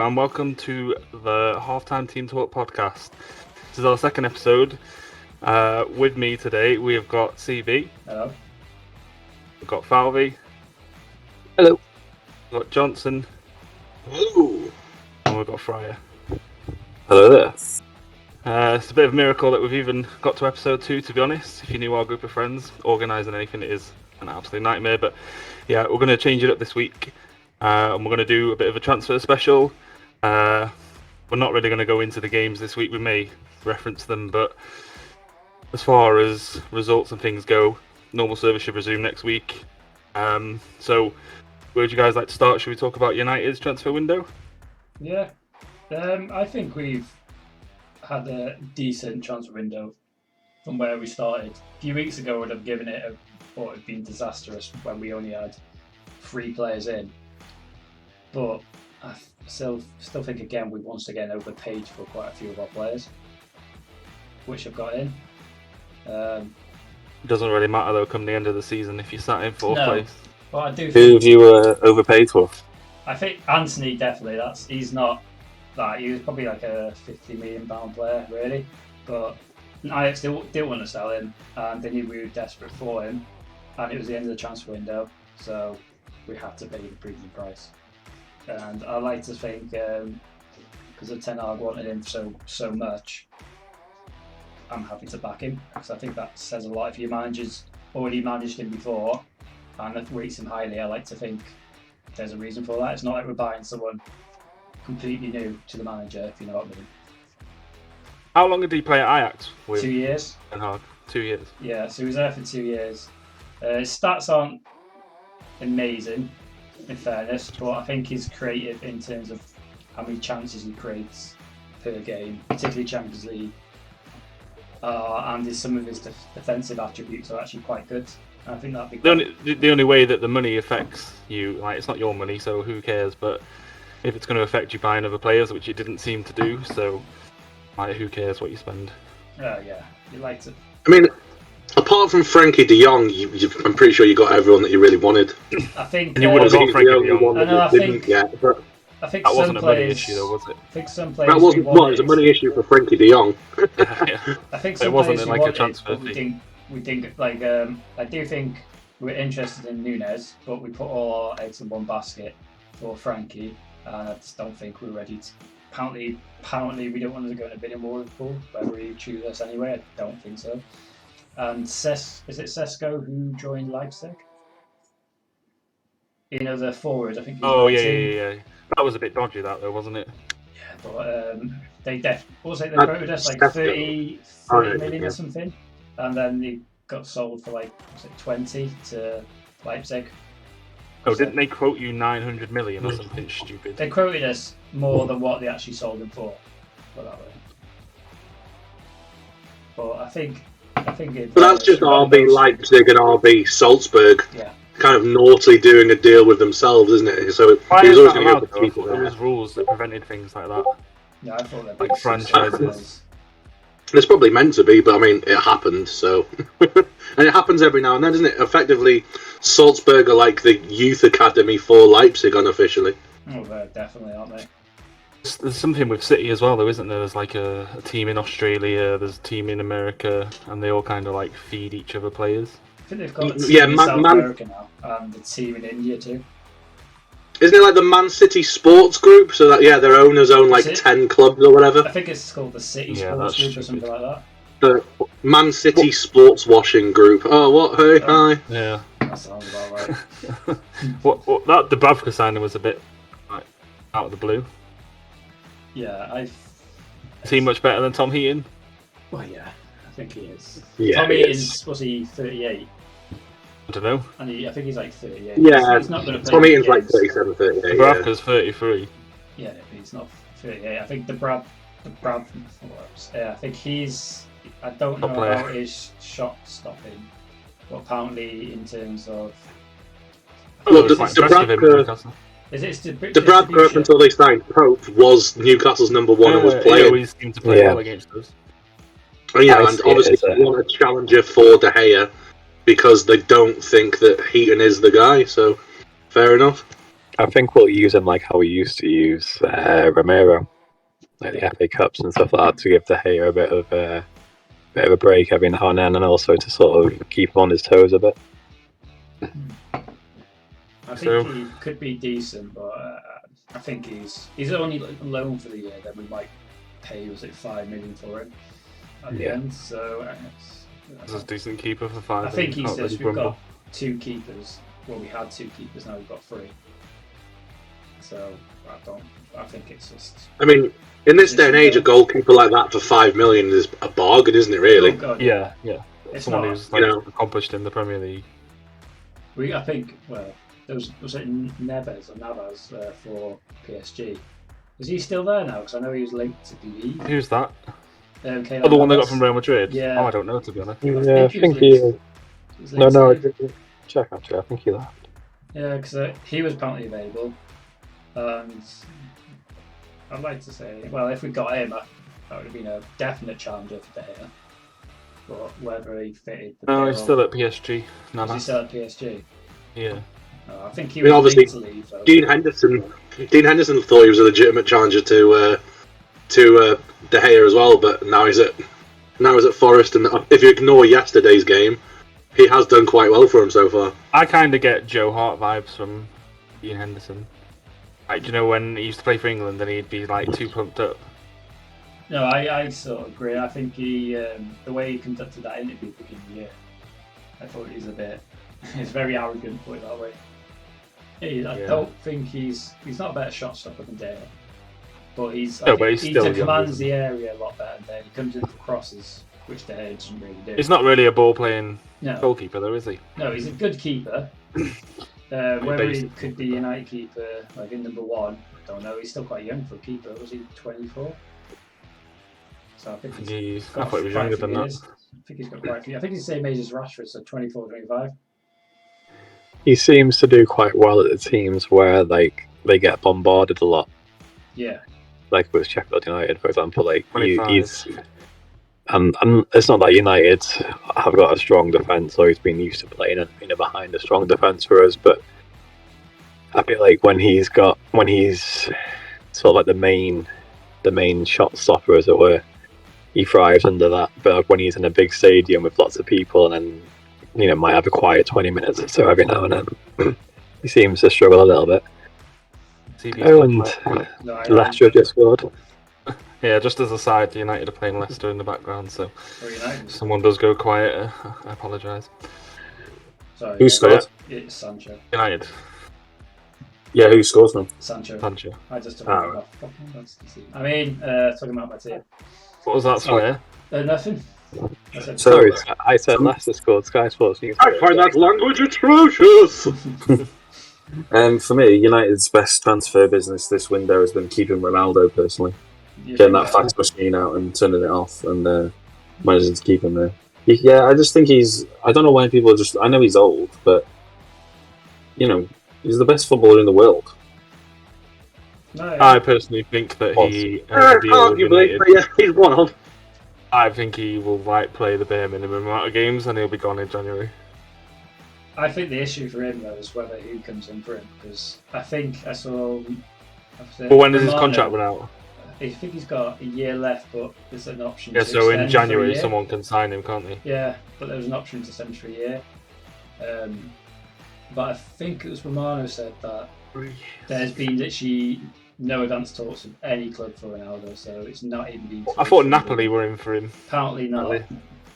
and welcome to the Halftime Team Talk podcast. This is our second episode. With me today, we have got CB. Hello. We've got Falvey. Hello. We've got Johnson. Hello. And we've got Fryer. Hello there. It's a bit of a miracle that we've even got to episode 2, to be honest. If you knew our group of friends, organising anything is an absolute nightmare. But yeah, we're going to change it up this week. And we're going to do a bit of a transfer special. We're not really going to go into the games this week. We may reference them, but as far as results and things go, normal service should resume next week. So, where would you guys like to start? Should we talk about United's transfer window? Yeah. I think we've had a decent transfer window from where we started. A few weeks ago, I would have given it thought it had been disastrous when we only had 3 players in. But I still think, again, we once again overpaid for quite a few of our players, which have got in. It doesn't really matter, though, come the end of the season if you sat in 4th place. But I do Who think, have you overpaid for? I think Anthony, definitely. He's not that. He was probably like a £50 million player, really. But I still didn't want to sell him, and they knew we were desperate for him, and it was the end of the transfer window, so we had to pay the premium price. And I like to think, because the Ten Hag wanted him so much, I'm happy to back him, because I think that says a lot. If your manager's already managed him before and rates him highly, I like to think there's a reason for that. It's not like we're buying someone completely new to the manager, if you know what I mean. How long did he play at Ajax? With 2 years. Ten Hag? 2 years. Yeah, so he was there for 2 years. His stats aren't amazing, in fairness, but I think he's creative in terms of how many chances he creates per game, particularly Champions League. And some of his defensive attributes are actually quite good. I think that'd be the only way that the money affects you, like, it's not your money, so who cares? But if it's going to affect you buying other players, which it didn't seem to do, so like, who cares what you spend? Yeah, you like to. I mean, apart from Frankie de Jong, I'm pretty sure you got everyone that you really wanted. I think. And you would have got Frankie de Jong. I think That wasn't a money issue, though, was it? I think some players. That wasn't. Well, it was a money issue for Frankie de Jong. Yeah. I think some it wasn't players like wanted, a transfer but fee. we think like I do think we're interested in Nunes, but we put all our eggs in one basket for Frankie, and I just don't think we're ready to. Apparently, we don't want to go in a bidding war with Paul, whether he choose us anyway. I don't think so. And is it Sesko who joined Leipzig? You know, the forward. I think. Yeah. That was a bit dodgy, that though, wasn't it? Yeah, but they quoted us like 30 million or something, and then they got sold for like 20 to Leipzig. Oh, didn't they quote you 900 million or something stupid? They quoted us more than what they actually sold him for. Put that way. But I think it. But that's just RB Leipzig and RB Salzburg. Yeah. Kind of naughtily doing a deal with themselves, isn't it? So Why he was is always that going to allowed, go for people though? There there. was rules that prevented things like that. Yeah, I thought that Like franchises. It's probably meant to be, but I mean, it happened, so. And it happens every now and then, doesn't it? Effectively, Salzburg are like the youth academy for Leipzig unofficially. Oh, they're definitely, aren't they? There's something with City as well, though, isn't there? There's like a team in Australia, there's a team in America, and they all kind of like feed each other players. I think they've got a team in South America now, and the team in India too. Isn't it like the Man City Sports Group? So that, their owners own like 10 clubs or whatever. I think it's called the City Sports Group or something like that. The Man City Sports Washing Group. Oh, what? Hey, hi. Yeah. That sounds about right. That Dubravka signing was a bit like out of the blue. Yeah, Is he much better than Tom Heaton? Well, yeah, I think he is. Yeah, Tommy was he 38? I don't know. And I think he's like 38. Yeah, he's not going to play. Tom Heaton's like 37, 38. Dubravka's 33. Yeah, but he's not 38. I think I think he's. I don't know about his shot stopping, but apparently in terms of. Well, Dubravka up until they signed Pope was Newcastle's number one and was playing. He always seemed to play well against us. And obviously they want a challenger for De Gea because they don't think that Heaton is the guy. So fair enough. I think we'll use him like how we used to use Romero, like the FA Cups and stuff like that, to give De Gea a bit of a break every now and then, and also to sort of keep him on his toes a bit. I think he could be decent, but I think he's only on loan for the year. Then we might pay, was it 5 million for him at the end? So This is a decent keeper for 5 I think million. he says we've got 2 keepers. Well, we had 2 keepers, now we've got 3. So I think it's just. I mean, in this day and age, a goalkeeper like that for 5 million is a bargain, isn't it? Really? Oh God, yeah. It's Someone not, who's accomplished in the Premier League. I think was it Neves or Navas for PSG? Is he still there now? Because I know he was linked to be. Who's that? The one they got from Real Madrid? Yeah. Oh, I don't know, to be honest. Yeah, I think he. No, I didn't check actually. I think he left. Yeah, because he was apparently available, and I'd like to say, well, if we got him, that would have been a definite challenger for De Gea. But whether he fitted the No, he's still at PSG. Is he still at PSG? Yeah. I think he was obviously, to leave, though. Dean Henderson thought he was a legitimate challenger to De Gea as well, but now he's at Forest, and if you ignore yesterday's game, he has done quite well for him so far. I kind of get Joe Hart vibes from Dean Henderson. Like, do you know when he used to play for England and he'd be like too pumped up? No, I sort of agree. I think he, the way he conducted that interview at the beginning of the year, I thought he's he's very arrogant, put it that way. I don't think he's not a better shot stopper than De Gea, but he still commands the area a lot better than De Gea. He comes in for crosses, which De Gea doesn't really do. He's not really a ball playing goalkeeper, though, is he? No, he's a good keeper. Whether he could be a United keeper, like in number 1, I don't know. He's still quite young for a keeper. Was he 24? So I think I thought he was younger than that. I think he's got quite a few. I think he's the same age as Rashford, so 24, 25. He seems to do quite well at the teams where they get bombarded a lot. Yeah. Like with Sheffield United, for example, he's and it's not that United have got a strong defence or he's been used to playing behind a strong defence for us, but I feel like when he's sort of like the main shot stopper, as it were, he thrives under that. But like when he's in a big stadium with lots of people and then might have a quiet 20 minutes or so every now and then, he seems to struggle a little bit. Leicester just scored. Yeah, just as a side, United are playing Leicester in the background, so if someone does go quiet, I apologise. Sorry, who scored? It's Sancho. United. Yeah, who scores now? Sancho. I just took him off. I mean, talking about my team. What was that swear? Nothing. Sorry, I said Leicester scored. Sky Sports News. I find that language atrocious! For me, United's best transfer business this window has been keeping Ronaldo, personally. Getting that fax machine out and turning it off and managing to keep him there. Yeah, I just think I don't know why people I know he's old, but, he's the best footballer in the world. No, I personally think that he... arguably, but yeah, he's one of. I think he will play the bare minimum amount of games and he'll be gone in January. I think the issue for him, though, is whether who comes in for him, because I think I saw... But when does his contract run out? I think he's got a year left, but there's an option to so in January someone can sign him, can't they? Yeah, but there's an option to send for a year. But I think it was Romano said that there's been literally no advance talks of any club for Ronaldo, so it's not even been... I thought Napoli were in for him. Apparently not.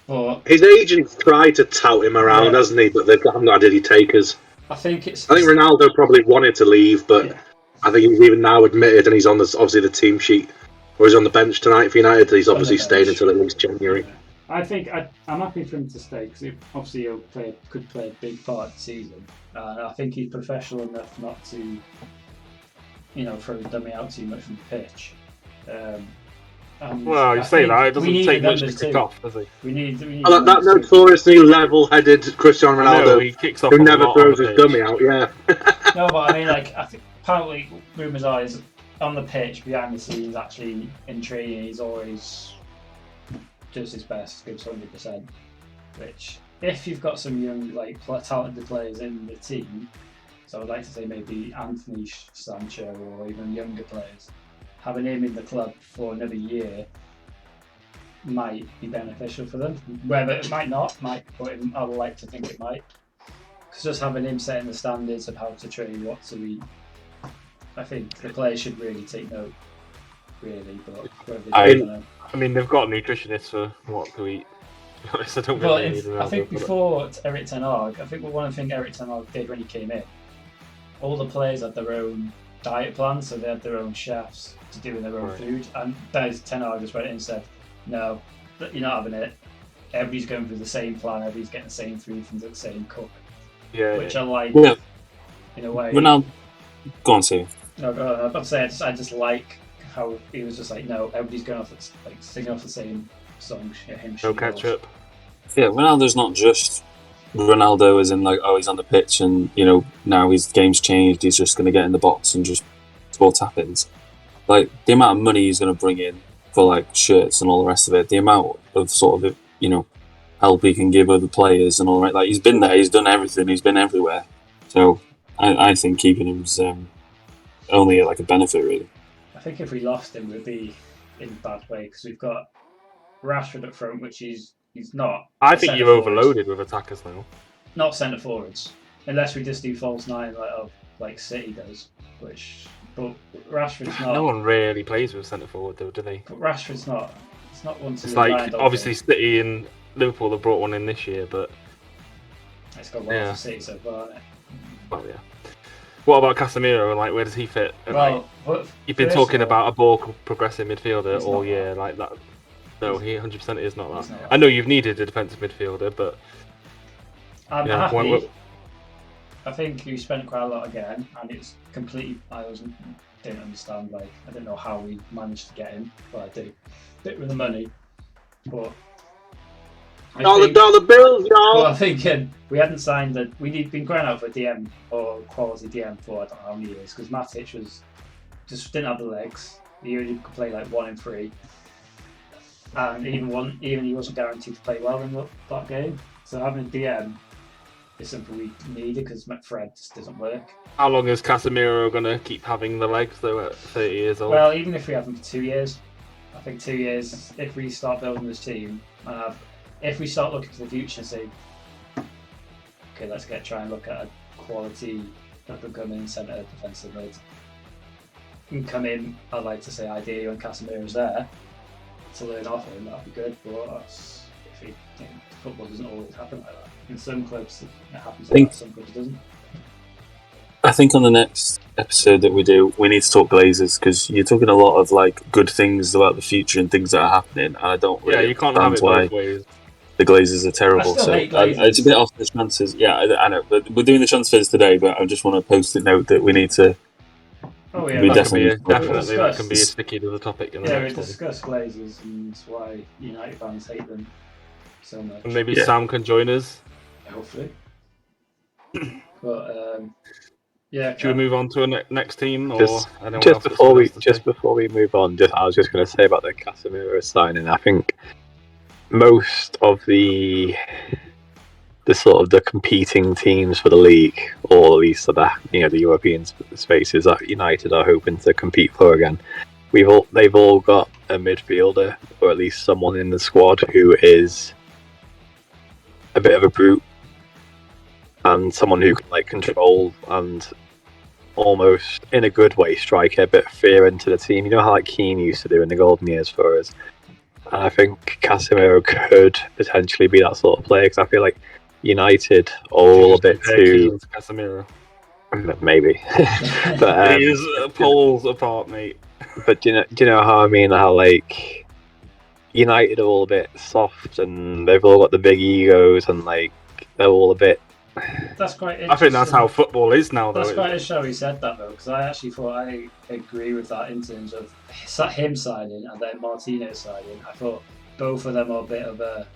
But his agent tried to tout him around, hasn't he? But they haven't got any takers. I think Ronaldo probably wanted to leave, but I think he's even now admitted, and he's on obviously the team sheet, or he's on the bench tonight for United. He's obviously staying until at least January. Yeah. I think I'm happy for him to stay because obviously he'll could play a big part of the season. I think he's professional enough not to, throw the dummy out too much from the pitch. Well, you say that, it doesn't take much to kick off, does he? We need that notoriously level-headed Cristiano Ronaldo he kicks off who never throws his dummy out, yeah. No, but I mean, I think apparently rumours are he's on the pitch, behind the scenes, actually in training, he's always does his best, gives 100%, which, if you've got some young, talented players in the team, So I'd like to say maybe Anthony Sancho or even younger players. Having him in the club for another year might be beneficial for them. Whether it might not, but I would like to think it might. Because just having him setting the standards of how to train, what to eat, I think the players should really take note. Really, but whether they do, I don't know. I mean, they've got nutritionists for what to eat. To be honest, I don't think they need an I think before Eric Ten Hag, I think one of the things Eric Ten Hag did when he came in, all the players had their own diet plan, so they had their own chefs to do in their own food. And Ten Hag just went in and said, "No, you're not having it. Everybody's going through the same plan. Everybody's getting the same food from the same cook." Yeah, which I like in a way. Ronaldo, go on, Steve. No, I was about to say I just like how he was just like, no, everybody's going off singing off the same song. No ketchup. Yeah, Ronaldo's not just Ronaldo as in like, oh, he's on the pitch and, you know, now his game's changed, he's just going to get in the box and just score tap-ins. Like, the amount of money he's going to bring in for, like, shirts and all the rest of it, the amount of sort of, you know, help he can give other players and all that. Like, he's been there, he's done everything, he's been everywhere. So, I think keeping him's only, like, a benefit, really. I think if we lost him, we'd be in a bad way, because we've got Rashford up front, which he's not. I think you're overloaded with attackers now. Not centre forwards, unless we just do false nine like City does. But Rashford's not. No one really plays with centre forward though, do they? But Rashford's not. It's not one to. It's like obviously City and Liverpool have brought one in this year, but it's got well for City so far, hasn't it? Well, yeah. What about Casemiro? Like, where does he fit? Well, you've been talking about a ball progressive midfielder all year, like that. No, he 100% is not that. I know you've needed a defensive midfielder, but I'm happy. I think you spent quite a lot again, and it's completely. Didn't understand. Like, I don't know how we managed to get him, but I do. Bit with the money, but dollar bills, y'all. Well, I'm thinking we hadn't signed that. We'd been crying out for DM or quality DM for I don't know how many years, because Matic just didn't have the legs. He only could play like 1 in 3. And even he wasn't guaranteed to play well in that game. So having a DM is something we needed, because Fred just doesn't work. How long is Casemiro going to keep having the legs though at 30 years old? Well, even if we have him for 2 years, I think 2 years, if we start building this team, and if we start looking to the future and say, okay, let's try and look at a quality up-and-coming centre defensive mid. And come in, I'd like to say ideally when Casemiro's there, to learn off him, that'd be good. But football doesn't always happen like that. In some clubs it happens like that, some clubs it doesn't. I think on the next episode that we do, we need to talk Glazers, because you're talking a lot of like good things about the future and things that are happening, and I don't really you can't have it both ways. The Glazers are terrible. I still hate Glazers. It's a bit off the transfers. Yeah, I know, but we're doing the transfers today. But I just want to post a note that we need to. Oh yeah, definitely that can be as sticky to the topic. We discuss Glazers and why United fans hate them so much. And maybe Sam can join us. Hopefully. But yeah. Should we move on to a next team, or just before we move on? I was just going to say about the Casemiro signing. I think most of the sort of the competing teams for the league, or at least the European spaces that United are hoping to compete for again, they've all got a midfielder, or at least someone in the squad who is a bit of a brute, and someone who can like control and almost in a good way strike a bit of fear into the team. You know how like Keane used to do in the golden years for us. And I think Casemiro could potentially be that sort of player, because I feel like United are all a bit too. Casemiro. Maybe, but he is poles apart, mate. But do you know how I mean? How like United are all a bit soft, and they've all got the big egos, and like they're all a bit. That's quite interesting. I think that's how football is now, though. That's quite a show he said that, though, because I actually thought I agree with that in terms of him signing and then Martino signing. I thought both of them are a bit of a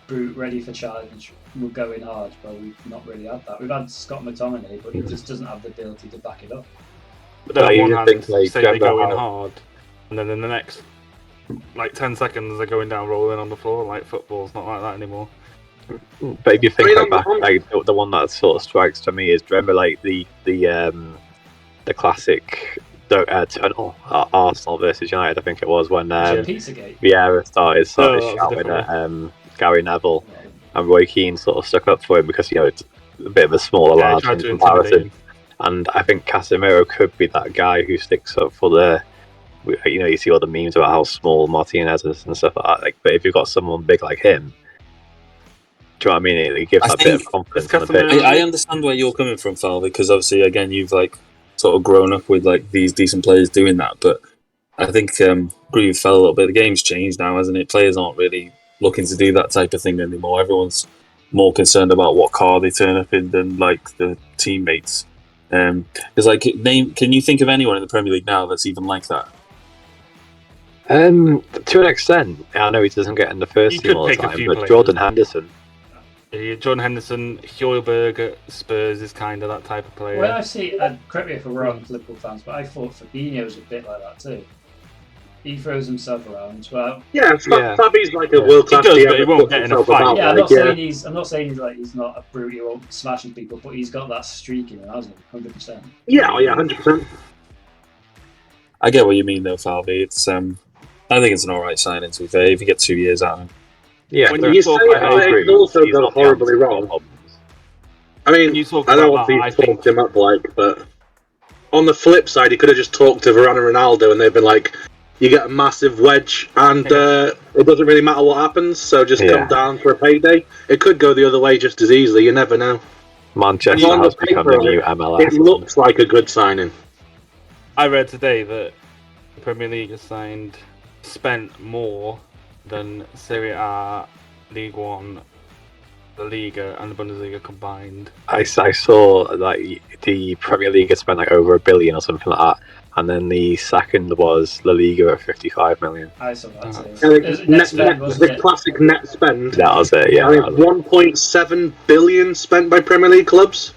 brute, ready for challenge. We're going hard, but we've not really had that. We've had Scott McTominay, but he just doesn't have the ability to back it up. But then on one hand, say they go in hard, and then in the next, 10 seconds, they're going down rolling on the floor. Like, football's not like that anymore. But if you think I mean, back, like the one that sort of strikes to me is, remember like the classic Arsenal versus United, I think it was, when Pizzagate. Vieira started No, shouting at Gary Neville, and Roy Keane sort of stuck up for him because it's a bit of a smaller lad in comparison. And I think Casemiro could be that guy who sticks up for the. You see all the memes about how small Martinez is and stuff like that. Like, but if you've got someone big like him, do you know what I mean? It gives that bit of confidence on the pitch. I understand where you're coming from, Fal, because obviously, again, you've like sort of grown up with like these decent players doing that. But I think agree with Fal a little bit. The game's changed now, hasn't it? Players aren't really looking to do that type of thing anymore. Everyone's more concerned about what car they turn up in than like the teammates. Because can you think of anyone in the Premier League now that's even like that? To an extent, I know he doesn't get in the first team all the time, but Jordan Henderson. Yeah, Jordan Henderson, Højbjerg at Spurs is kind of that type of player. Well, I see, correct me if I'm wrong, Liverpool fans, but I thought Fabinho was a bit like that too. He throws himself around as well. Yeah, Fabi's like a world class. He does, but he won't get in a fight. Yeah, I'm not saying he's not a brute. He won't smashing people, but he's got that streak in him, hasn't he? 100%. Yeah, 100%. I get what you mean, though, Falvey. It's I think it's an alright signing, to be fair, if you get 2 years out of him. Yeah, when you say it's also gone horribly wrong. I mean, I know what he talked him up like, but on the flip side, he could have just talked to Varane and Ronaldo, and they've been like, you get a massive wedge, and it doesn't really matter what happens, so just come down for a payday. It could go the other way just as easily, you never know. Manchester has become the new MLS. It looks like a good signing. I read today that the Premier League has spent more than Serie A, League One, the Liga, and the Bundesliga combined. I saw like the Premier League had spent like over $1 billion or something like that, and then the second was La Liga at 55 million. I saw that too. The classic net spend. That was it. Yeah, 1.7 billion spent by Premier League clubs.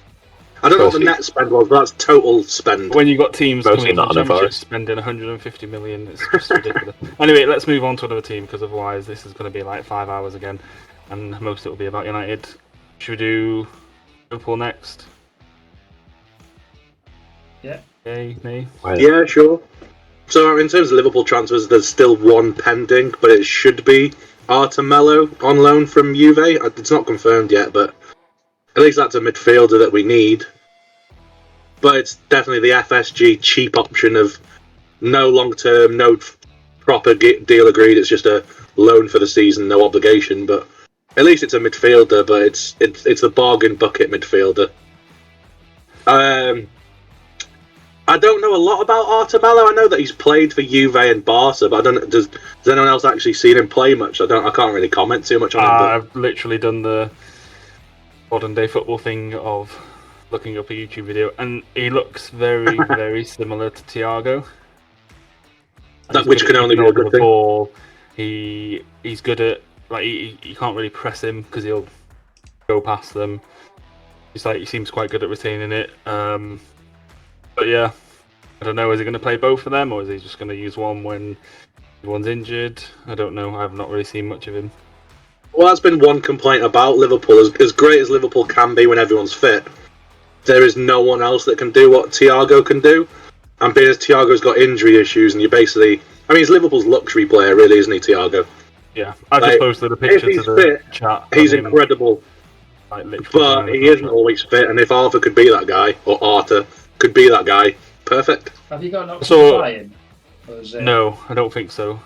I don't know what the net spend was, but that's total spend. When you've got teams mostly coming to the Championship spending 150 million, it's just ridiculous. Anyway, let's move on to another team, because otherwise this is going to be like 5 hours again, and most of it will be about United. Should we do Liverpool next? Yeah. Yay, nay? Yeah, sure. So in terms of Liverpool transfers, there's still one pending, but it should be Artemelo on loan from Juve. It's not confirmed yet, but at least that's a midfielder that we need. But it's definitely the FSG cheap option of no long-term, no proper deal agreed. It's just a loan for the season, no obligation. But at least it's a midfielder, but it's a bargain bucket midfielder. I don't know a lot about Artemelo. I know that he's played for Juve and Barca, but I don't know, does anyone else actually seen him play much? I can't really comment too much on him. I've literally done the modern day football thing of looking up a YouTube video, and he looks very, very similar to Thiago. Which can only be a good thing. Ball. He's good at, like, you can't really press him because he'll go past them. He seems quite good at retaining it. But yeah, I don't know. Is he going to play both of them, or is he just going to use one when one's injured? I don't know. I've not really seen much of him. Well, that's been one complaint about Liverpool. As great as Liverpool can be when everyone's fit, there is no one else that can do what Thiago can do. And being as Thiago's got injury issues, and he's Liverpool's luxury player, really, isn't he, Thiago? Yeah, I just posted a picture to the chat. He's incredible. But he isn't always fit, and if Arthur could be that guy, or Arthur could be that guy, perfect. Have you got an option to buy him? No, I don't think so.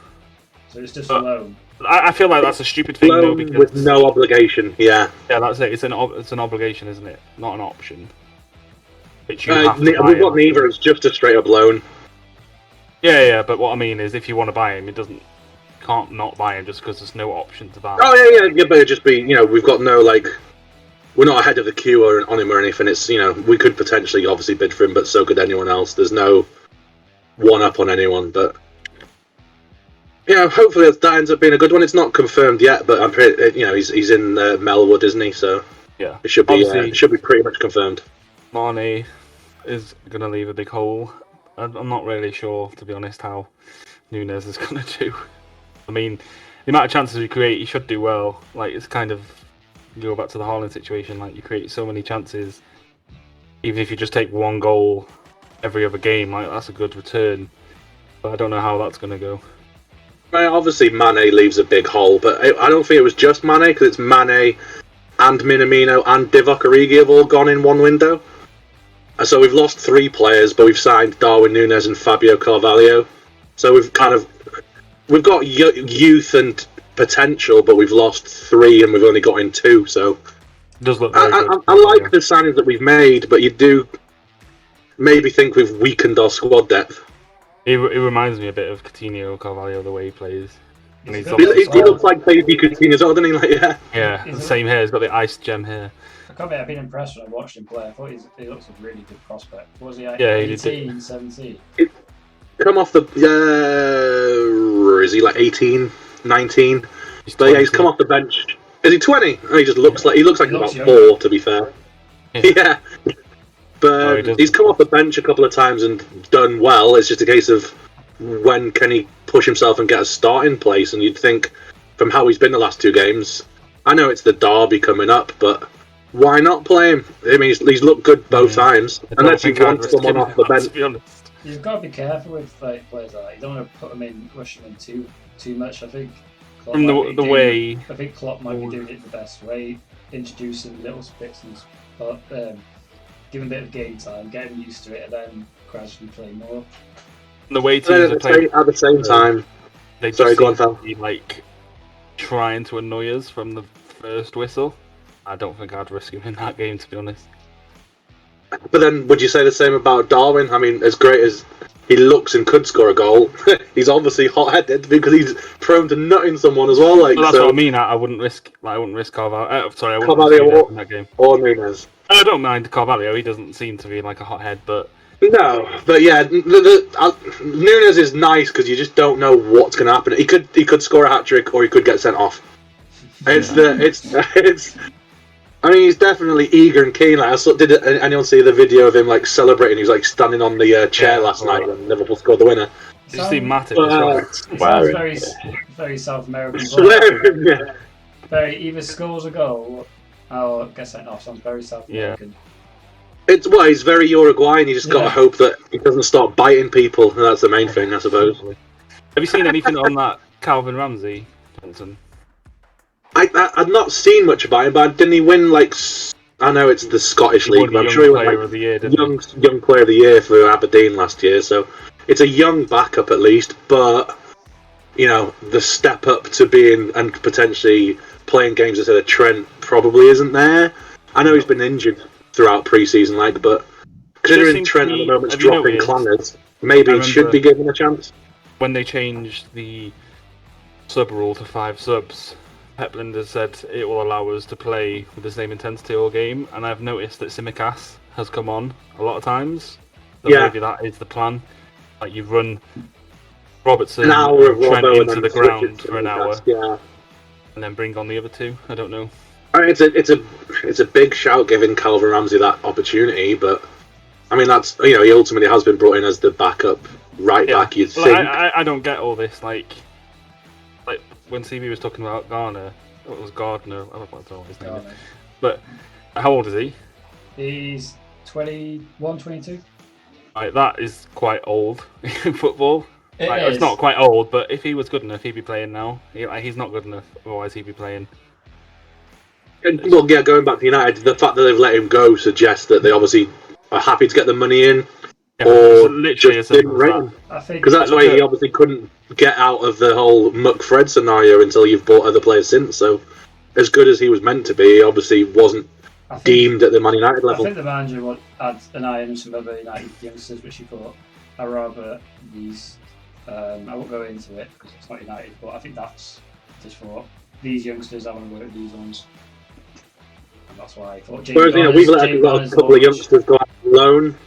So it's just a loan? I feel like that's a stupid thing, though, because with no obligation. Yeah, that's it. It's an obligation, isn't it? Not an option. We've got neither. It's just a straight up loan. Yeah. But what I mean is, if you want to buy him, can't not buy him just because there's no option to buy. Oh yeah. But it'd just be, we've got no we're not ahead of the queue on him or anything. It's we could potentially obviously bid for him, but so could anyone else. There's no one up on anyone, but. Hopefully that ends up being a good one. It's not confirmed yet, but I'm pretty, he's in Melwood, isn't he? So yeah, it should be pretty much confirmed. Mane is going to leave a big hole. I'm not really sure, to be honest, how Núñez is going to do. I mean, the amount of chances we create, he should do well. Like, it's kind of you go back to the Haaland situation, like you create so many chances. Even if you just take one goal every other game, like that's a good return. But I don't know how that's going to go. Well, obviously, Mane leaves a big hole, but I don't think it was just Mane, because it's Mane and Minamino and Divock Origi have all gone in one window. So we've lost 3 players, but we've signed Darwin Núñez and Fabio Carvalho. So we've got youth and potential, but we've lost 3 and we've only got in 2. So it does look very good. I like the signings that we've made, but you do maybe think we've weakened our squad depth. It reminds me a bit of Coutinho, Carvalho, the way he plays. And he looks like baby Coutinho, doesn't he? Like, yeah, same hair. He's got the iced gem hair. I can't be. I've been impressed when I watched him play. I thought he looks a really good prospect. What was he? Like, yeah, 18, 17. Come off the. Is he like 18, 19? But yeah, he's come off the bench. Is he 20? Oh, he looks like he's about young. 4. To be fair. Yeah. But he's come off the bench a couple of times and done well. It's just a case of when can he push himself and get a starting place. And you'd think, from how he's been the last 2 games, I know it's the derby coming up, but why not play him? I mean, he's looked good both times. Unless you want someone off the bench. To be honest. You've got to be careful with players like that. You don't want to put them in, rush them in too much. I think. From the way. I think Klopp might be doing it the best way, introducing little bits and give him a bit of game time, get him used to it, and then gradually play more. The way teams are playing at the same time, they just seem to be like trying to annoy us from the first whistle. I don't think I'd risk him in that game, to be honest. But then, would you say the same about Darwin? I mean, as great as he looks and could score a goal, he's obviously hot-headed because he's prone to nutting someone as well. Like, well, that's what I mean. I wouldn't risk Carvalho. I wouldn't Carvalho risk in that game. Or Núñez. I don't mind Carvalho. He doesn't seem to be like a hothead, but no. But yeah, Núñez is nice because you just don't know what's going to happen. He could score a hat trick or he could get sent off. It's. I mean, he's definitely eager and keen. Like, did anyone see the video of him like celebrating? He was like standing on the chair last night when Liverpool scored the winner. Did you see Matip as well? It sounds very South American. Yeah. Very either scores a goal or gets sent off. Sounds very South American. He's very Uruguayan. You just got to hope that he doesn't start biting people. And that's the main thing, I suppose. Have you seen anything on that Calvin Ramsey, Johnson? I've not seen much about him, but didn't he win like? I know it's the Scottish League, but I'm sure he won young player of the year for Aberdeen last year. So it's a young backup at least, but you know the step up to being and potentially playing games instead of Trent probably isn't there. I know he's been injured throughout pre-season, but considering Trent at the moment's dropping clangers, maybe he should be given a chance. When they changed the sub rule to 5 subs, Pep Lijnders said it will allow us to play with the same intensity all game, and I've noticed that Tsimikas has come on a lot of times. So maybe that is the plan. Like you run Robertson and Trent into the ground for an hour, and then bring on the other 2. I don't know. I mean, it's a big shout giving Calvin Ramsey that opportunity, but I mean that's he ultimately has been brought in as the backup right back. You'd think. I don't get all this like when CB was talking about Garner, it was Gardner. I don't know what his name is. But how old is he? He's 21, 22. Like, that is quite old in football. It's not quite old, but if he was good enough, he'd be playing now. He's not good enough, otherwise he'd be playing. Well, yeah, going back to United, the fact that they've let him go suggests that they obviously are happy to get the money in, or just didn't rate him. Because that's why he obviously couldn't get out of the whole McFred scenario until you've bought other players since. So, as good as he was meant to be, he obviously wasn't deemed at the Man United level. I think the manager had an eye on some other United youngsters, which he thought, I'd rather these. I won't go into it because it's not United, but I think that's just for these youngsters. I want to work with these ones. And that's why I thought. Whereas we've let a couple of youngsters go out on loan,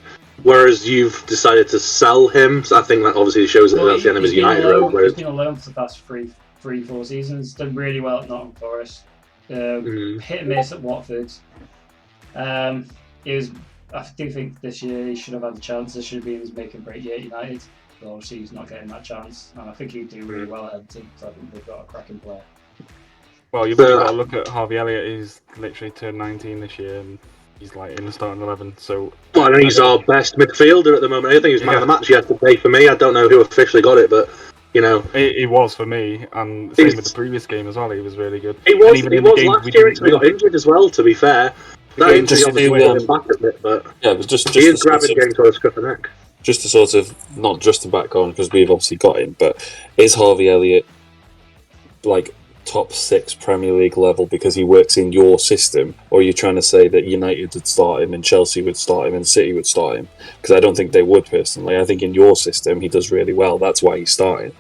whereas you've decided to sell him. So I think that obviously shows that that's the end of his United road. He's been on loan for the past 4 seasons. Done really well at Nottingham Forest. Hit and miss at Watford. I do think this year he should have had the chance. This should have been his make and break year at United. But obviously he's not getting that chance. And I think he'd do really well at Everton. So I think they've got a cracking player. Well, you've only got to look at Harvey Elliott. He's literally turned 19 this year, and he's like in the starting 11. So, well, and he's our best midfielder at the moment. I think he's man of the match yesterday for me. I don't know who officially got it, but you know, he was for me, and same with the previous game as well. He was really good. He was last year until he got injured as well. To be fair, that injury obviously weighed him back a bit, but yeah, it was just he is grabbing games by the scruff of the neck. Just to sort of not just to back on because we've obviously got him, but is Harvey Elliott like top 6 Premier League level because he works in your system, or are you trying to say that United would start him and Chelsea would start him and City would start him? Because I don't think they would personally. I think in your system he does really well. That's why he's starting.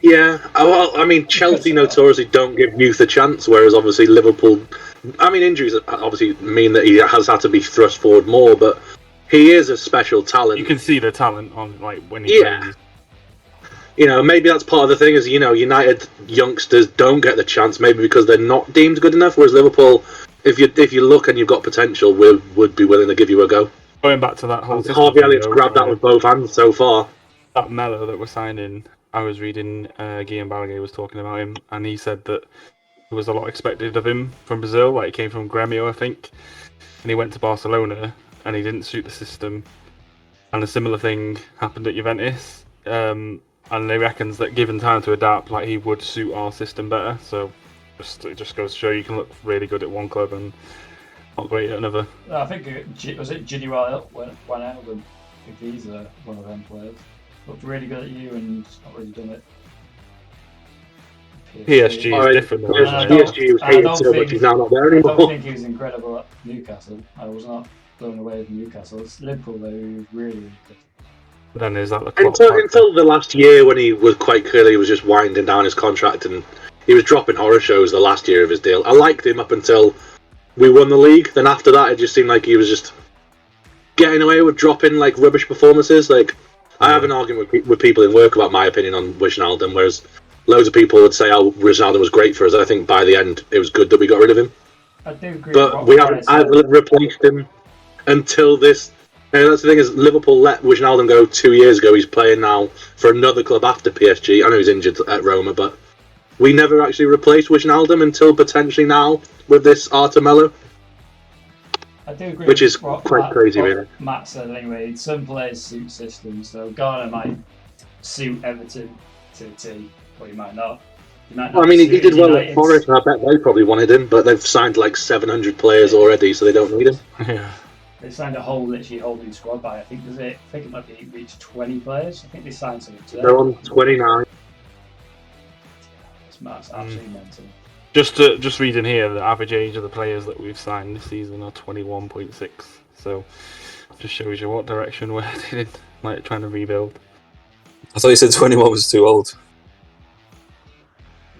Yeah, well, I mean, Chelsea notoriously don't give youth a chance, whereas obviously Liverpool. I mean, injuries obviously mean that he has had to be thrust forward more, but he is a special talent. You can see the talent on like when he plays. You know, maybe that's part of the thing is, you know, United youngsters don't get the chance, maybe because they're not deemed good enough, whereas Liverpool, if you look and you've got potential, would be willing to give you a go. Going back to that whole Harvey Elliott's grabbed that with both hands so far. That Mello that we're signing, I was reading Guillaume Balaguer was talking about him, and he said that there was a lot expected of him from Brazil, like he came from Grêmio, I think, and he went to Barcelona, and he didn't suit the system, and a similar thing happened at Juventus. And they reckons that given time to adapt, like he would suit our system better. So it just goes to show you can look really good at one club and not great at another. I think was it Gini Royal went out with him. I think he's one of them players. Looked really good at you and not really done it. PSG is different. PSG was hated so much, he's now not there anymore. I don't think he was incredible at Newcastle. I was not blown away with Newcastle. It's Liverpool though, who was really good. But then is that the until the last year when he was quite clearly was just winding down his contract and he was dropping horror shows the last year of his deal. I liked him up until we won the league. Then after that, it just seemed like he was just getting away with dropping like rubbish performances. Like I have an argument with people in work about my opinion on Wijnaldum, whereas loads of people would say, "Oh, Wijnaldum was great for us." I think by the end, it was good that we got rid of him. I do agree. But we haven't replaced him until this. And that's the thing is, Liverpool let Wijnaldum go 2 years ago. He's playing now for another club after PSG. I know he's injured at Roma, but we never actually replaced Wijnaldum until potentially now with this Arthur Mello. I do agree. Which is quite crazy, really. Matt said anyway, some players suit systems, so Garner might suit Everton to a T, or he might not. Well, I mean, he did well at Forest, and I bet they probably wanted him, but they've signed like 700 players already, so they don't need him. Yeah. They signed a whole new squad by, I think it might be reached 20 players. I think they signed something today. They're on 29. That's absolutely mental. Just reading here, the average age of the players that we've signed this season are 21.6. So just shows you what direction we're heading, like trying to rebuild. I thought you said 21 was too old.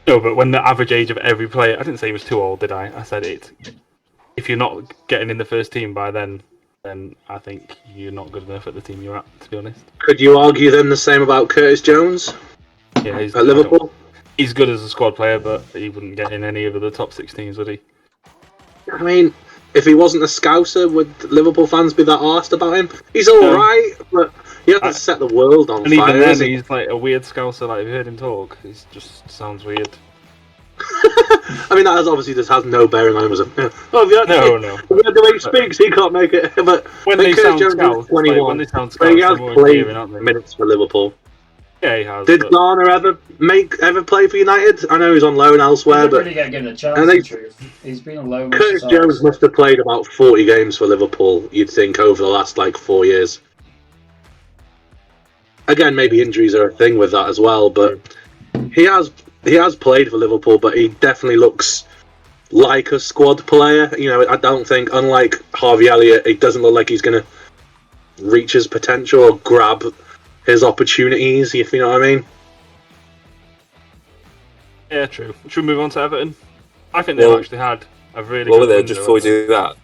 No, but when the average age of every player, I didn't say he was too old, did I? I said it. If you're not getting in the first team by then I think you're not good enough at the team you're at, to be honest. Could you argue then the same about Curtis Jones? Yeah, he's at Liverpool. He's good as a squad player, but he wouldn't get in any of the top 6 teams, would he? I mean, if he wasn't a Scouser, would Liverpool fans be that arsed about him? He's all right, but he hasn't set the world on and fire. And even then, he's like a weird Scouser. Like, have you heard him talk? He just sounds weird. I mean, that obviously just has no bearing on him as a. No. The way he speaks, he can't make it. But when they sound Scouse, 21, when they sound Scouse, he has played minutes for Liverpool. Yeah, he has. Did Garner ever play for United? I know he's on loan elsewhere, he but really get given a chance. He's been on loan. Curtis Jones must have played about 40 games for Liverpool. You'd think over the last 4 years. Again, maybe injuries are a thing with that as well, but he has played for Liverpool, but he definitely looks like a squad player. You know, I don't think, unlike Harvey Elliott, he doesn't look like he's going to reach his potential or grab his opportunities, if you know what I mean. Yeah, true. Should we move on to Everton? I think they've actually had a really good window. Just before we do that,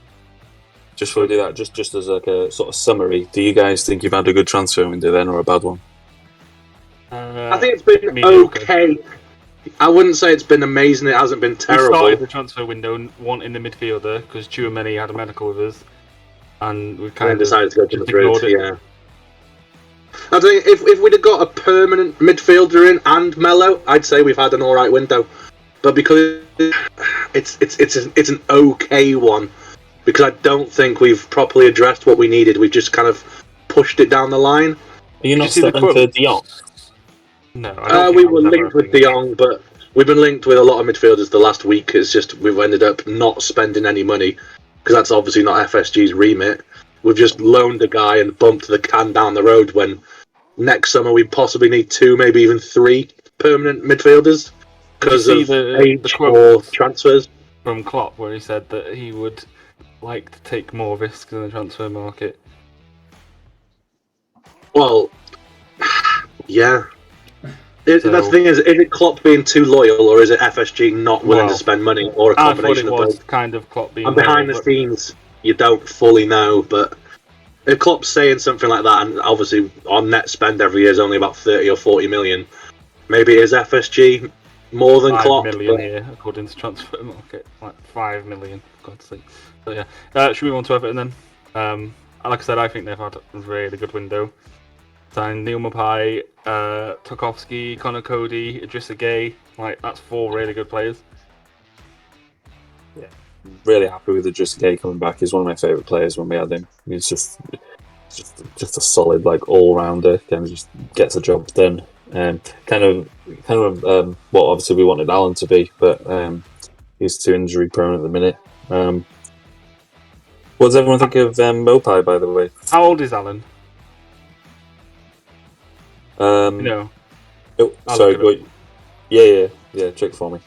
just as like a sort of summary, do you guys think you've had a good transfer window then, or a bad one? I think it's been okay. I wouldn't say it's been amazing. It hasn't been terrible. We started the transfer window wanting the midfielder because Chouameni had a medical with us, and we kind of decided to go to Madrid. Yeah. I think if we'd have got a permanent midfielder in and Mello, I'd say we've had an alright window. but because it's an okay one, because I don't think we've properly addressed what we needed. We've just kind of pushed it down the line. Are you not stepping for De Jong? No, we were linked with De Jong, but we've been linked with a lot of midfielders the last week. It's just we've ended up not spending any money because that's obviously not FSG's remit. We've just loaned a guy and bumped the can down the road when next summer we possibly need 2, maybe even 3 permanent midfielders because of age or transfers. From Klopp, where he said that he would like to take more risks in the transfer market. Well, yeah. That's the thing is it Klopp being too loyal, or is it FSG not willing to spend money, or a combination of both? Kind of Klopp being and behind the scenes, you don't fully know, but if Klopp's saying something like that, and obviously our net spend every year is only about 30 or 40 million, maybe it is FSG more than 5 Klopp. million here, according to transfer market, like 5 million, for God's sake. So yeah, should we move on to Everton then? Like I said, I think they've had a really good window. Signed Neil Mapai, Tarkowski, Connor Cody, Idrissa Gueye. Like, that's 4 really good players. Yeah, really happy with Idrissa Gueye coming back. He's one of my favourite players when we had him. He's just a solid, like, all-rounder. Kind of just gets the job done. Kind of what obviously we wanted Alan to be, but he's too injury prone at the minute. What does everyone think of Mopai, by the way? How old is Alan? No. Oh, sorry. Wait. Yeah. Check for me.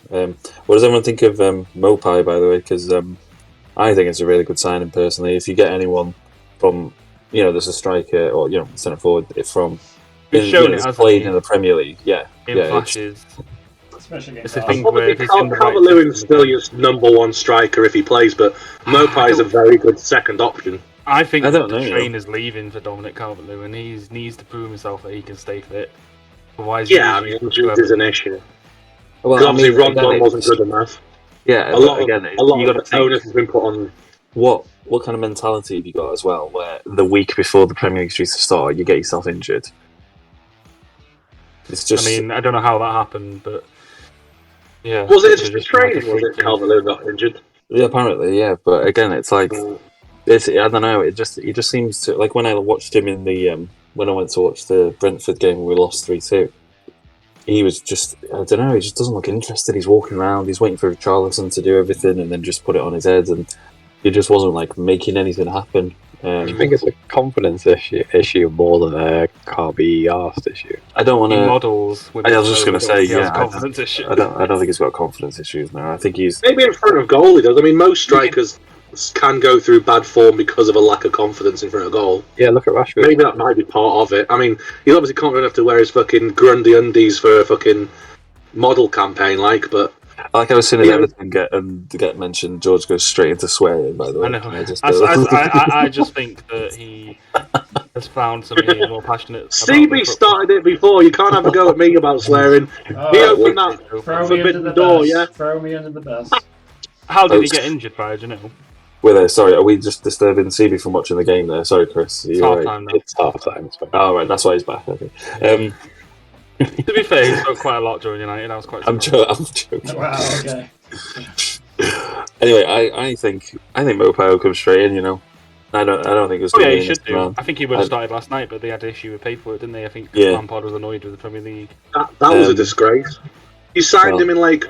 What does everyone think of Mopai, by the way? Because I think it's a really good signing personally. If you get anyone from, there's a striker or centre forward from, played in the Premier League. Flashes. Especially it's against a thing where Calvert-Lewin's still your number 1 striker if he plays, but Mopai is a very good second option. I think Train is leaving for Dominic Calvert-Lewin. He needs to prove himself that he can stay fit. Otherwise, injuries is an issue. Well, obviously, Rondon wasn't good enough. Yeah, a lot of onus has been put on. What kind of mentality have you got as well? Where the week before the Premier League due to start, you get yourself injured. It's just. I mean, I don't know how that happened, but yeah. Was it just training? Was it Calvert-Lewin got injured? Yeah, apparently, yeah. But again, it's like. I don't know. He just seems to, like, when I watched him in the when I went to watch the Brentford game where we lost 3-2. He was just, I don't know. He just doesn't look interested. He's walking around. He's waiting for Richarlison to do everything and then just put it on his head, and he just wasn't like making anything happen. I think it's a confidence issue more than a can't be arsed issue. I don't want to. Models. I was just going to say, yeah. Confidence issue. I don't think he's got confidence issues now. I think he's maybe in front of goal. He does. I mean, most strikers can go through bad form because of a lack of confidence in front of goal. Yeah, look at Rashford. Maybe that might be part of it. I mean, he's obviously confident enough to wear his fucking Grundy undies for a fucking model campaign, but. Like I was seeing Everton get mentioned, George goes straight into swearing, by the way. I know. I just think that he has found something he's more passionate CB started it before. You can't have a go at me about swearing. He opened that forbidden door, yeah? Throw me under the bus. How did he get injured, do you know? Sorry, are we just disturbing CB from watching the game there? Sorry, Chris. It's half-time now. It's half-time. Oh, right, that's why he's back, I think. To be fair, he spoke quite a lot during United. I was quite I'm joking. Wow, okay. Anyway, I think Mopai will come straight in, I don't think it's going to be he should do. I think he would have started last night, but they had an issue with paperwork, didn't they? I think Lampard was annoyed with the Premier League. That was a disgrace. You signed him in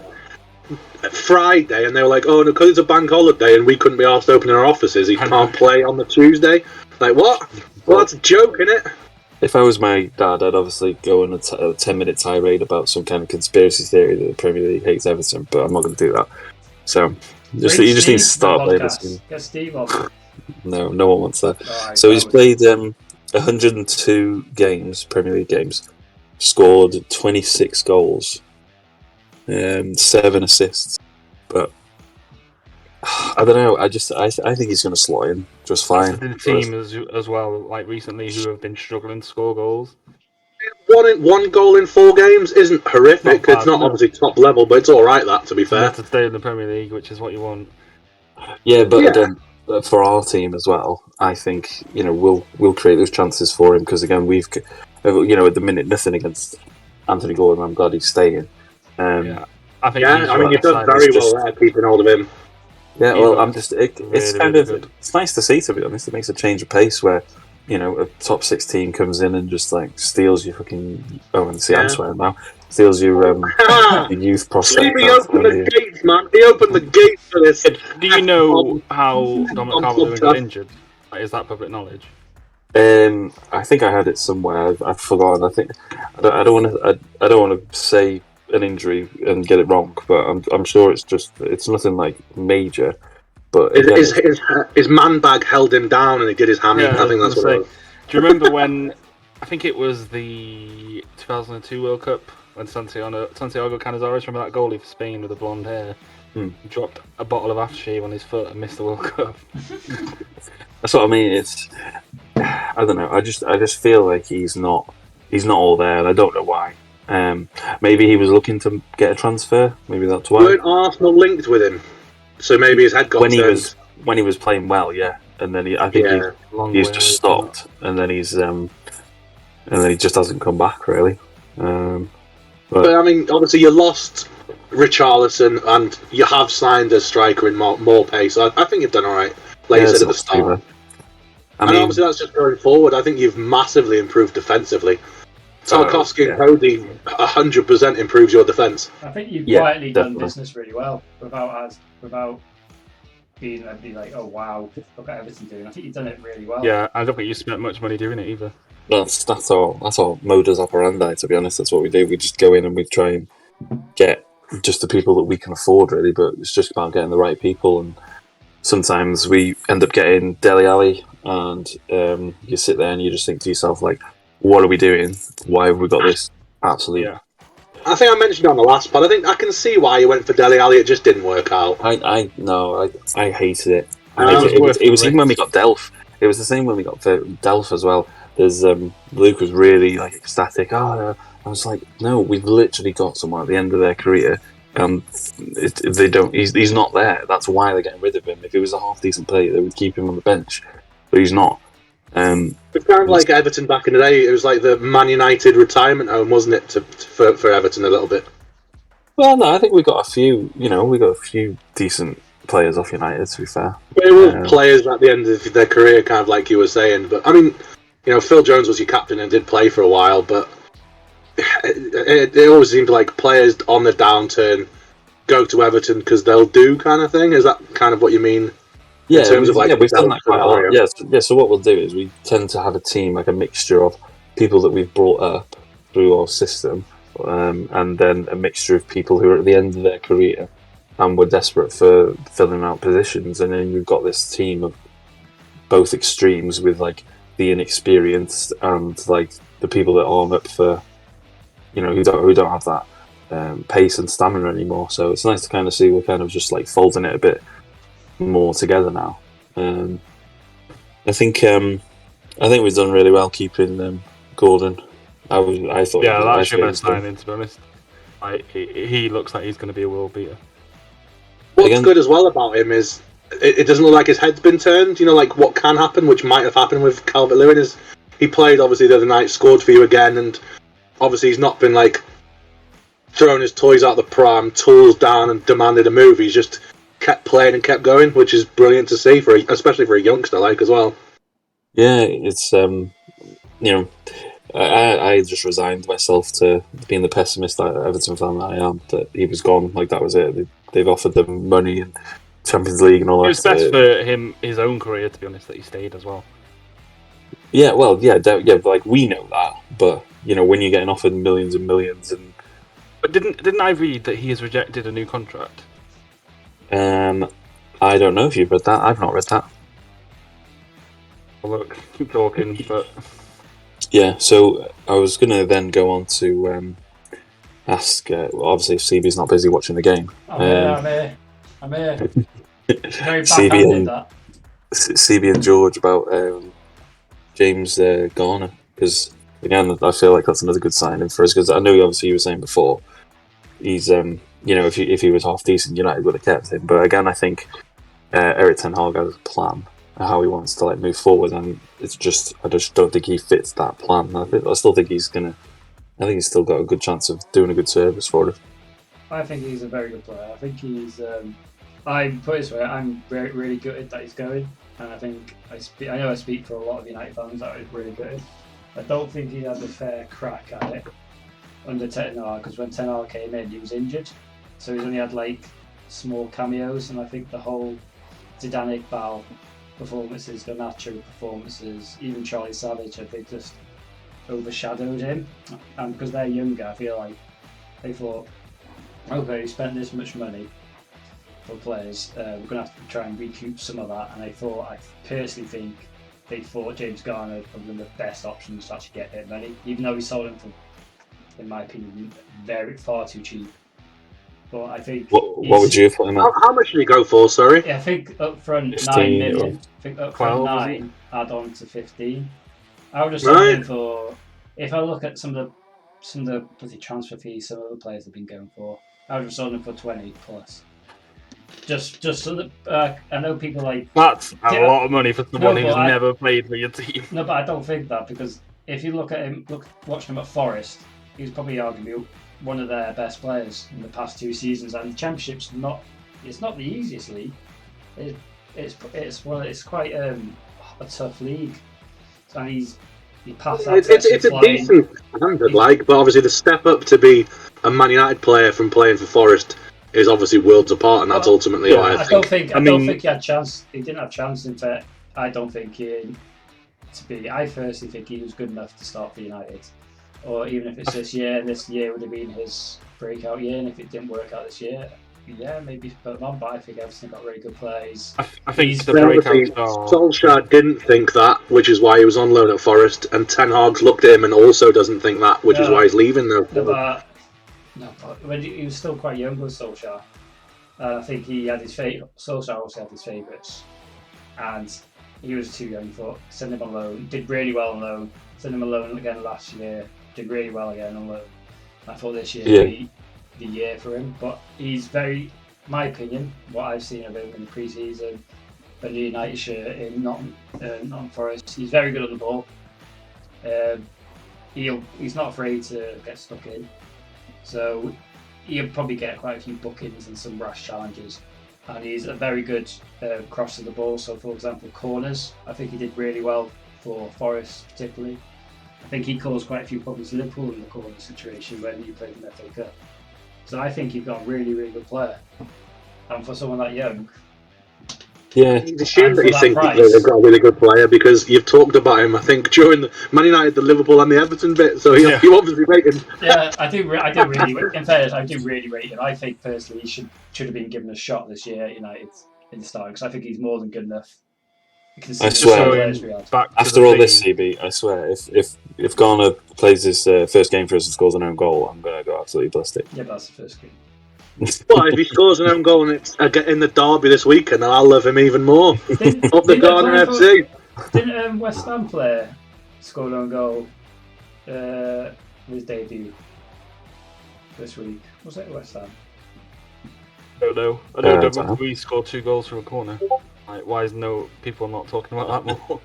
Friday, and they were like, "Oh, no, because it's a bank holiday, and we couldn't be asked to open our offices. He can't play on the Tuesday." Like what? Well, that's a joke, isn't it? If I was my dad, I'd obviously go on a 10-minute tirade about some kind of conspiracy theory that the Premier League hates Everton, but I'm not going to do that. So you just need to start playing this game. Get Steve on. No one wants that. Right, so he's played 102 games, Premier League games, scored 26 goals, 7 assists, but I don't know. I think he's going to slot in just fine. The team as well, like recently, who have been struggling to score goals. One goal in 4 games isn't horrific. It's not obviously top level, but it's all right. That, to be fair, to stay in the Premier League, which is what you want. Yeah, but again, for our team as well, I think we'll create those chances for him because again we've at the minute nothing against Anthony Gordon. I'm glad he's staying. I think Yeah, I mean, you've done very well there keeping hold of him. Yeah, well, I'm just. It's kind really of. good. It's nice to see, to be honest. It makes a change of pace where, a top 6 team comes in and just like steals your fucking. Oh, and see, I'm swearing now. Steals your youth prospect. He opened the gates, man. He opened the gates for this. Do you know how Dominic Calvert-Lewin got injured? Is that public knowledge? I think I had it somewhere. I've forgotten. I think I don't want to say an injury and get it wrong, but I'm sure it's nothing like major. But his man bag held him down and he did his hammy. Yeah, I think that's what it was. Do you remember when? I think it was the 2002 World Cup when Santiago Canizares, remember that goalie for Spain with the blonde hair? He dropped a bottle of aftershave on his foot and missed the World Cup. That's what I mean. It's I don't know. I just feel like he's not all there, and I don't know why. Maybe he was looking to get a transfer. Maybe that's why. Weren't Arsenal linked with him? So maybe his head got turned. When he was playing well, yeah. And then he's just stopped, and then he just hasn't come back really. But I mean, obviously you lost Richarlison, and you have signed a striker in more pace. So I think you've done all right. Like you said at the start. And obviously that's just going forward. I think you've massively improved defensively. Tarkowski and Cody 100% improves your defence. I think you've quietly done business really well without being like, oh wow, look at Everton doing. I think you've done it really well. Yeah, I don't think you spent much money doing it either. That's all modus operandi, to be honest. That's what we do. We just go in and we try and get just the people that we can afford, really. But it's just about getting the right people, and sometimes we end up getting Dele Alli, and you sit there and you just think to yourself, like, what are we doing? Why have we got this? Absolutely. Yeah. I think I mentioned it on the last pod. I think I can see wwhy you went for Dele Alli. It just didn't work out. I hated it. It was even when we got Delph. It was the same when we got Delph as well. There's Luke was really like ecstatic. I was like, no, we've literally got someone at the end of their career, and they don't. He's not there. That's why they're getting rid of him. If he was a half decent player, they would keep him on the bench, but he's not. It's kind of like Everton back in the day. It was like the Man United retirement home, wasn't it, for Everton a little bit? Well, no, I think we got a few. We got a few decent players off United. To be fair, but it was players at the end of their career, kind of like you were saying. But I mean, Phil Jones was your captain and did play for a while, but it always seemed like players on the downturn go to Everton because they'll do kind of thing. Is that kind of what you mean? Yeah, we've done that quite a lot. Yeah, so what we'll do is we tend to have a team, like a mixture of people that we've brought up through our system, and then a mixture of people who are at the end of their career and we're desperate for filling out positions, and then you've got this team of both extremes with like the inexperienced and like the people that aren't up for, who don't have that pace and stamina anymore. So it's nice to kind of see we're kind of just like folding it a bit more together now. I think we've done really well keeping Gordon. I thought that's your best signing, to be honest. He looks like he's going to be a world beater. What's good as well about him is it doesn't look like his head's been turned. Like what can happen, which might have happened with Calvert-Lewin, is he played obviously the other night, scored for you again, and obviously he's not been like throwing his toys out the pram, tools down, and demanded a move. He's just kept playing and kept going, which is brilliant to see especially for a youngster like as well. Yeah, it's I just resigned myself to being the pessimist Everton fan that I am, that he was gone. Like that was it. They've offered them money and Champions League and all that. It was best for him, his own career, to be honest, that he stayed as well. Yeah, well, yeah, like we know that, but when you're getting offered millions and millions, but didn't I read that he has rejected a new contract? I don't know if you've read that. I've not read that. Well, look, keep talking, but yeah. So I was gonna then go on to ask. Obviously, if CB's not busy watching the game. I'm here. Very CB and George about James Garner, because again, I feel like that's another good signing for us, because I know obviously you were saying before he's if he was half decent, United would have kept him. But again, I think Erik ten Hag has a plan of how he wants to move forward, and I just don't think he fits that plan. I still think he's still got a good chance of doing a good service for us. I think he's a very good player. I think he's. I put it this way, I'm really gutted that he's going, and I think I know I speak for a lot of United fans that are really gutted. I don't think he had a fair crack at it under Ten Hag, because when Ten Hag came in, he was injured, so he's only had like small cameos, and I think the whole Zidane Iqbal performances, Garnacho performances, even Charlie Savage, I think just overshadowed him, and because they're younger, I feel like they thought, okay, he spent this much money for players, we're going to have to try and recoup some of that. And I personally think they thought James Garner was one of the best options to actually get their money, even though we sold him for, in my opinion, far too cheap. But I think. What would you put him at? How much did he go for? Sorry. Yeah, I think up front 15, 9 million. I think up front 9, add on to 15. I would have sold him for. If I look at some of the bloody transfer fees some of the players have been going for, I would have sold him for 20 plus. Just so that I know people like that's a lot of money for someone who's never played for your team. No, but I don't think that, because if you look at him, watching him at Forest, he's probably arguably one of their best players in the past 2 seasons, and the Championship's not the easiest league. It's quite a tough league, and he passed that. It's a decent standard, but obviously the step up to be a Man United player from playing for Forest is obviously worlds apart, and that's ultimately why I think he had chance. He didn't have chance. In fact, I don't think I personally think he was good enough to start for United, or even if it's this year would have been his breakout year, and if it didn't work out this year, yeah, maybe put him on. But I think Everton got really good players. I think the breakout star. Solskjaer didn't think that, which is why he was on loan at Forest, and Ten Hag's looked at him and also doesn't think that, which is why he's leaving now. No, but when he was still quite young with Solskjaer, I think he had his Solskjaer also had his favourites, and he was too young for send him on loan. Did really well on loan. Send him on loan again last year. Did really well again on loan. I thought this year would be the year for him, but he's my opinion, what I've seen of him in the pre-season, a new United shirt in Nottingham Forest, he's very good on the ball. He's not afraid to get stuck in. So he'll probably get quite a few bookings and some rash challenges. And he's a very good cross of the ball. So, for example, corners, I think he did really well for Forest particularly. I think he caused quite a few problems to Liverpool in the corner situation when he played in the FA Cup. So I think you've got a really, really good player. And for someone that young... Yeah, it's a shame that you think they've got a really good player, because you've talked about him, I think, during the Man United, the Liverpool and the Everton bit, so you obviously rate him. Yeah, I do really, in fairness, I do really rate him. I think, personally, he should have been given a shot this year at United in the starting, because I think he's more than good enough. I swear, after all this, CB, I swear, if Garner plays his first game for us and scores an own goal, I'm going to go absolutely ballistic. Yeah, but that's the first game. Well, if he scores an own goal and it's in the derby this weekend, then I'll love him even more. Of the Garner FC. Didn't West Ham player score an own goal his debut this week? Was it West Ham? I don't know. I know Douglas Luiz scored 2 goals from a corner. Like, why is people not talking about that more?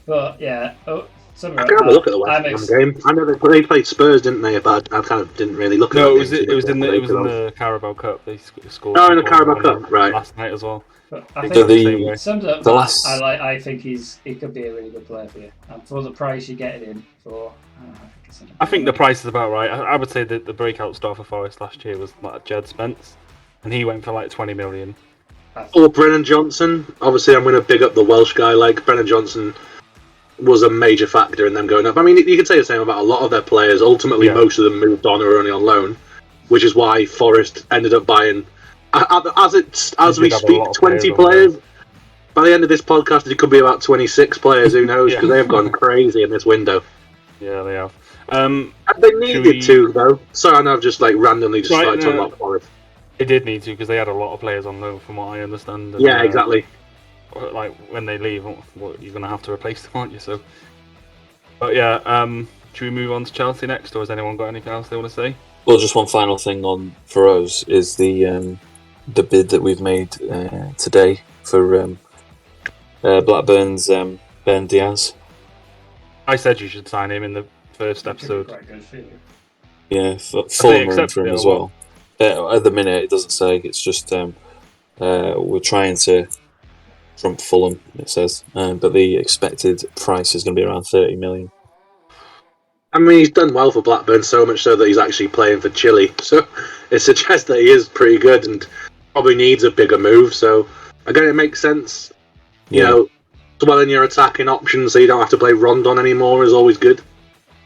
But yeah, I can have a look at the West Ham game. I know they played Spurs, didn't they? But I kind of didn't really look at it. No, it was in the Carabao Cup. They scored. Oh, in the Carabao Cup, right? Last night as well. But I think I think he could be a really good player for you, and for the price you're getting him for. I think the price is about right. I would say that the breakout star for Forest last year was like Jed Spence, and he went for like 20 million. Or Brennan Johnson. Obviously, I'm going to big up the Welsh guy. Like Brennan Johnson was a major factor in them going up. I mean, you could say the same about a lot of their players. Ultimately, most of them moved on or were only on loan, which is why Forest ended up buying. As we speak, 20 players. By the end of this podcast, it could be about 26 players. Who knows? Because they have gone crazy in this window. Yeah, they have. They needed to, though. So I know I've just randomly started talking about Forest. They did need to, because they had a lot of players on loan, from what I understand. And, yeah, exactly. Like when they leave, you're going to have to replace them, aren't you? So, but yeah, should we move on to Chelsea next, or has anyone got anything else they want to say? Well, just one final thing for us is the bid that we've made today for Blackburn's Ben Diaz. I said you should sign him in the first episode. Quite good for you. Yeah, Fulham are in for him as well. At the minute, it doesn't say. It's just we're trying to trump Fulham, it says. But the expected price is going to be around 30 million. I mean, he's done well for Blackburn, so much so that he's actually playing for Chile. So it suggests that he is pretty good and probably needs a bigger move. So again, it makes sense. You know, swelling your attacking options so you don't have to play Rondon anymore is always good.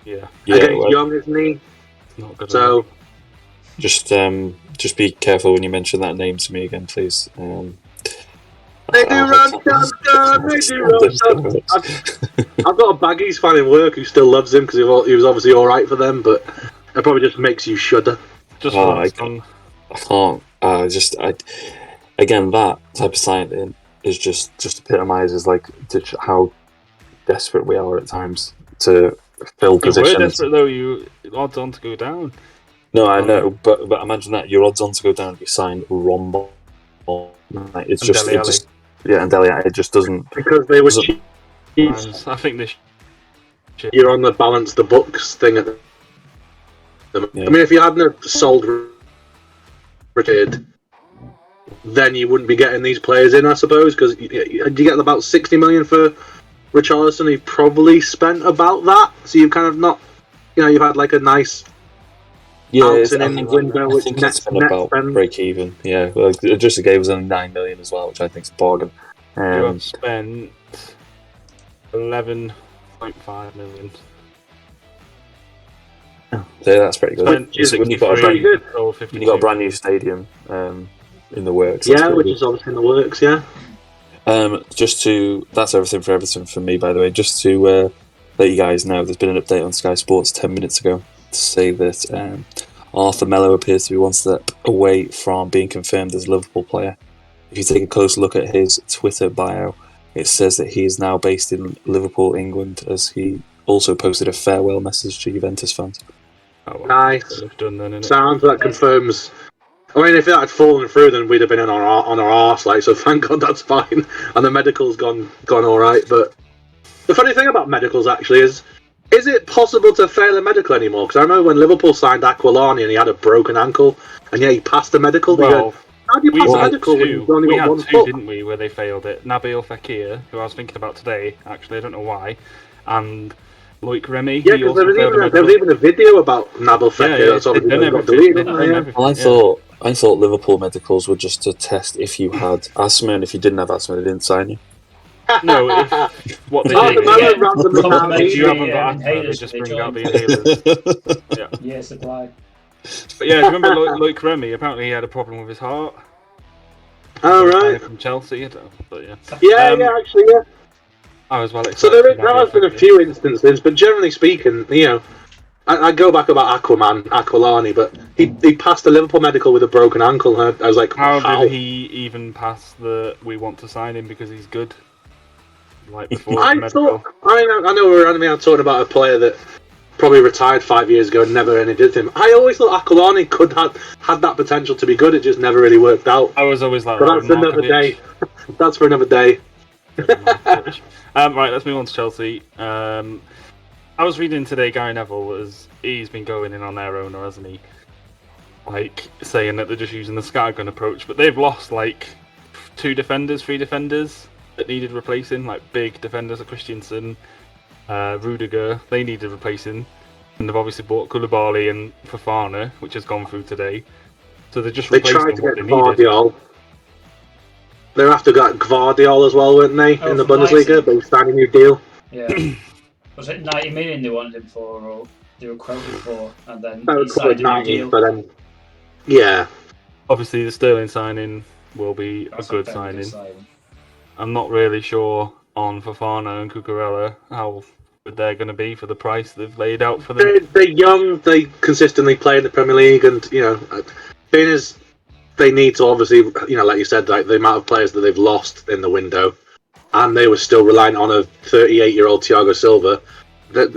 Yeah. Again, he's young, isn't he? Not good. So just be careful when you mention that name to me again, please. They do run, they do run. I've got a Baggies fan in work who still loves him because he was obviously all right for them, but it probably just makes you shudder. I can't. Again, that type of signing is just epitomises how desperate we are at times to fill positions. We're desperate though. You odds on to go down. No, I know, but imagine that your odds on to go down if you sign Rombo. It's just and Dele Alli, it just doesn't, because they were cheap. I think this. You're on the balance the books thing at the. Yeah. I mean, if you hadn't sold Richard, then you wouldn't be getting these players in, I suppose, because you get about 60 million for Richarlison. You've probably spent about that, so you've kind of not, you've had like a nice. I think it's been about break even. Yeah, well, just gave us only 9 million as well, which I think is a bargain. You have spent 11.5 million. Oh, so that's pretty good. When you've got a brand new stadium in the works. Yeah, which is obviously in the works. Yeah. That's everything for me, by the way. Just to let you guys know, there's been an update on Sky Sports 10 minutes ago to say that Arthur Melo appears to be one step away from being confirmed as a Liverpool player. If you take a close look at his Twitter bio, it says that he is now based in Liverpool, England, as he also posted a farewell message to Juventus fans. Oh, nice. Sounds that confirms. I mean, if that had fallen through, then we'd have been on our arse, so thank God that's fine. And the medical's gone all right. But the funny thing about medicals actually is it possible to fail a medical anymore? Because I remember when Liverpool signed Aquilani and he had a broken ankle, and he passed the medical. Well, how do you pass a medical when you've only got one foot? Didn't we, where they failed it? Nabil Fekir, who I was thinking about today, actually, I don't know why, and Loic Remy. Yeah, because there was even a video about Nabil Fekir that's obviously got deleted. Well, I thought Liverpool medicals were just to test if you had asthma, and if you didn't have asthma, they didn't sign you. No, what they did is you haven't got asthma, they just bring out the inhalers. Yeah, supply. But yeah, do you remember Loic Remy? Apparently he had a problem with his heart. Oh, right. From Chelsea, but yeah. Yeah, actually, yeah. I was well excited. So there has been a few instances, but generally speaking, I go back about Aquilani, but he passed the Liverpool medical with a broken ankle. And I was like, how did he even pass we want to sign him because he's good? Like before I know we're talking about a player that probably retired 5 years ago and never any did him. I always thought Aquilani could had that potential to be good. It just never really worked out. I was always like, but that's another day. That's for another day. Right, let's move on to Chelsea. I was reading today, Gary Neville he's been going in on their owner, hasn't he? Like saying that they're just using the scattergun approach, but they've lost like 3 defenders that needed replacing, like big defenders like Christensen, Rudiger. They needed replacing, and they've obviously bought Koulibaly and Fofana, which has gone through today. So they're just replacing what they needed. They tried to get Gvardiol. They're after got Gvardiol as well, weren't they, in the Bundesliga? They signed a new deal. Yeah. Was it 90 million they wanted him for, or they were quoted for, and then he signed a new deal? But then, yeah. Obviously, the Sterling signing will be a good signing. I'm not really sure on Fofana and Cucurella how good they're going to be for the price they've laid out for them. They're young. They consistently play in the Premier League, and being as they need to obviously, like you said, like the amount of players that they've lost in the window, and they were still relying on a 38-year-old Thiago Silva. That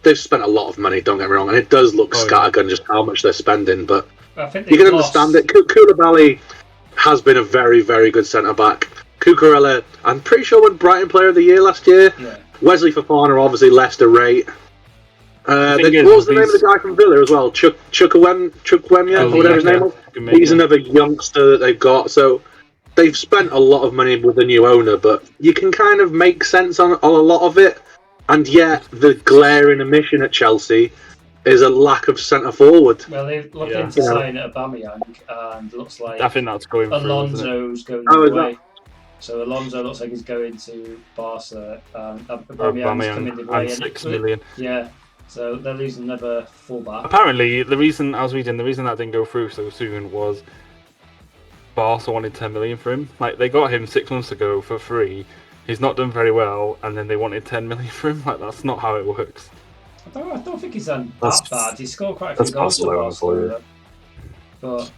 they've spent a lot of money. Don't get me wrong, and it does look scattergun just how much they're spending. But you can understand it. Koulibaly has been a very, very good centre back. Cucurella, I'm pretty sure won Brighton Player of the Year last year. Yeah. Wesley Fofana, obviously Leicester rate. What was the name of the guy from Villa as well? Chukwuemeka, or whatever his name was. He's another youngster that they've got. So they've spent a lot of money with the new owner, but you can kind of make sense on a lot of it. And yet, the glaring omission at Chelsea is a lack of centre forward. Well, they're looking to sign Aubameyang, and looks like I think that's going through, Alonso's going away. So Alonso looks like he's going to Barca. Aubameyang's coming the way. And 6 million. Yeah. So they're losing another fullback. Apparently, the reason that didn't go through so soon was Barca wanted 10 million for him. Like, they got him 6 months ago for free. He's not done very well, and then they wanted 10 million for him. Like, that's not how it works. I don't think he's done that bad. He scored quite a few goals for Barcelona. But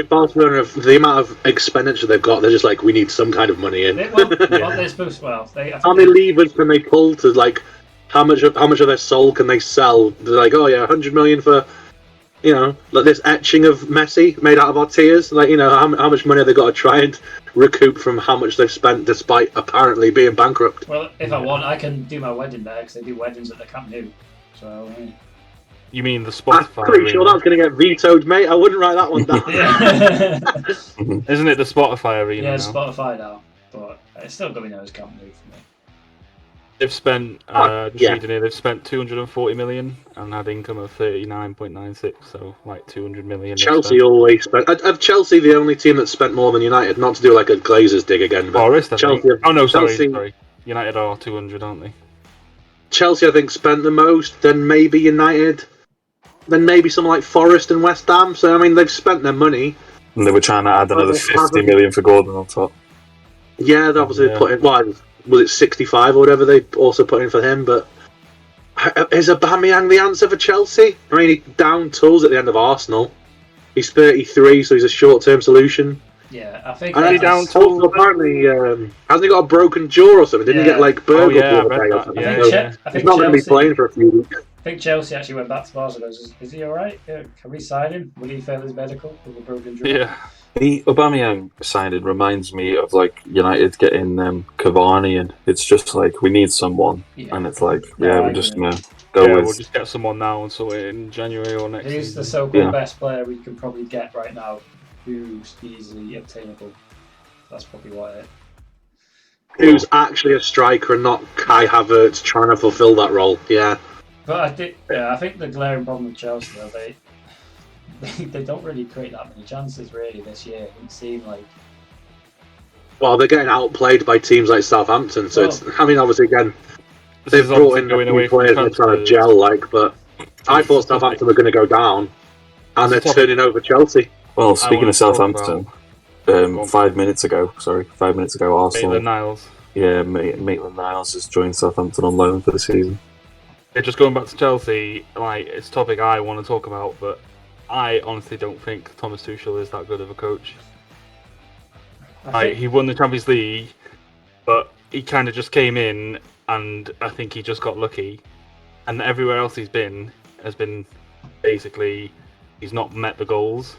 Barcelona, the amount of expenditure they've got, they're just like, we need some kind of money in. How many levers can they pull to, like, how much of their soul can they sell? They're like, oh yeah, 100 million for, like this etching of Messi made out of our tears. Like, how much money have they got to try and recoup from how much they've spent despite apparently being bankrupt? Well, if I want, I can do my wedding there because they do weddings at the Camp Nou. So. You mean the Spotify? I'm pretty sure that's going to get vetoed, mate. I wouldn't write that one down. Isn't it the Spotify arena? Yeah, now? Spotify now, but it's still going to be Camp Nou for me. They've spent they've spent 240 million and had income of 39.96, so like 200 million. Chelsea always spent. Have Chelsea the only team that spent more than United? Not to do like a Glazers dig again, but Forest, Chelsea. Sorry. United are 200, aren't they? Chelsea, I think, spent the most. Then maybe United. Then maybe someone like Forest and West Ham. So I mean, they've spent their money. And they were trying to add another 50 million for Gordon on top. Yeah, they obviously put in. Well, was it 65 or whatever they also put in for him? But is Aubameyang the answer for Chelsea? I mean, he downed tools at the end of Arsenal. He's 33, so he's a short-term solution. Yeah, I think. And down tools. Apparently, hasn't he got a broken jaw or something? Didn't he get like burgled the other day or something? I think he's not going to be playing for a few weeks. I think Chelsea actually went back to Barca and goes, is he alright? Can we sign him? Will he fail his medical with a broken jaw? Yeah. The Aubameyang signing reminds me of like United getting Cavani, and it's just like we need someone, and it's like we're just gonna go with. We'll just get someone now and sort it in January or next. Who's the so-called best player we can probably get right now? Who's easily obtainable? That's probably what it. Who's actually a striker and not Kai Havertz trying to fulfill that role? Yeah. But I think the glaring problem with Chelsea though, they don't really create that many chances really this year. It seemed like. Well, they're getting outplayed by teams like Southampton, so obviously again, they've brought in a few players and they're trying to gel, but I thought Southampton were going to go down, and they're turning over Chelsea. Well, speaking of Southampton, 5 minutes ago, Arsenal. Maitland-Niles. Yeah, Maitland-Niles has joined Southampton on loan for the season. Yeah, just going back to Chelsea, it's a topic I want to talk about, but I honestly don't think Thomas Tuchel is that good of a coach. He won the Champions League, but he kind of just came in, and I think he just got lucky. And everywhere else he's been has been basically he's not met the goals.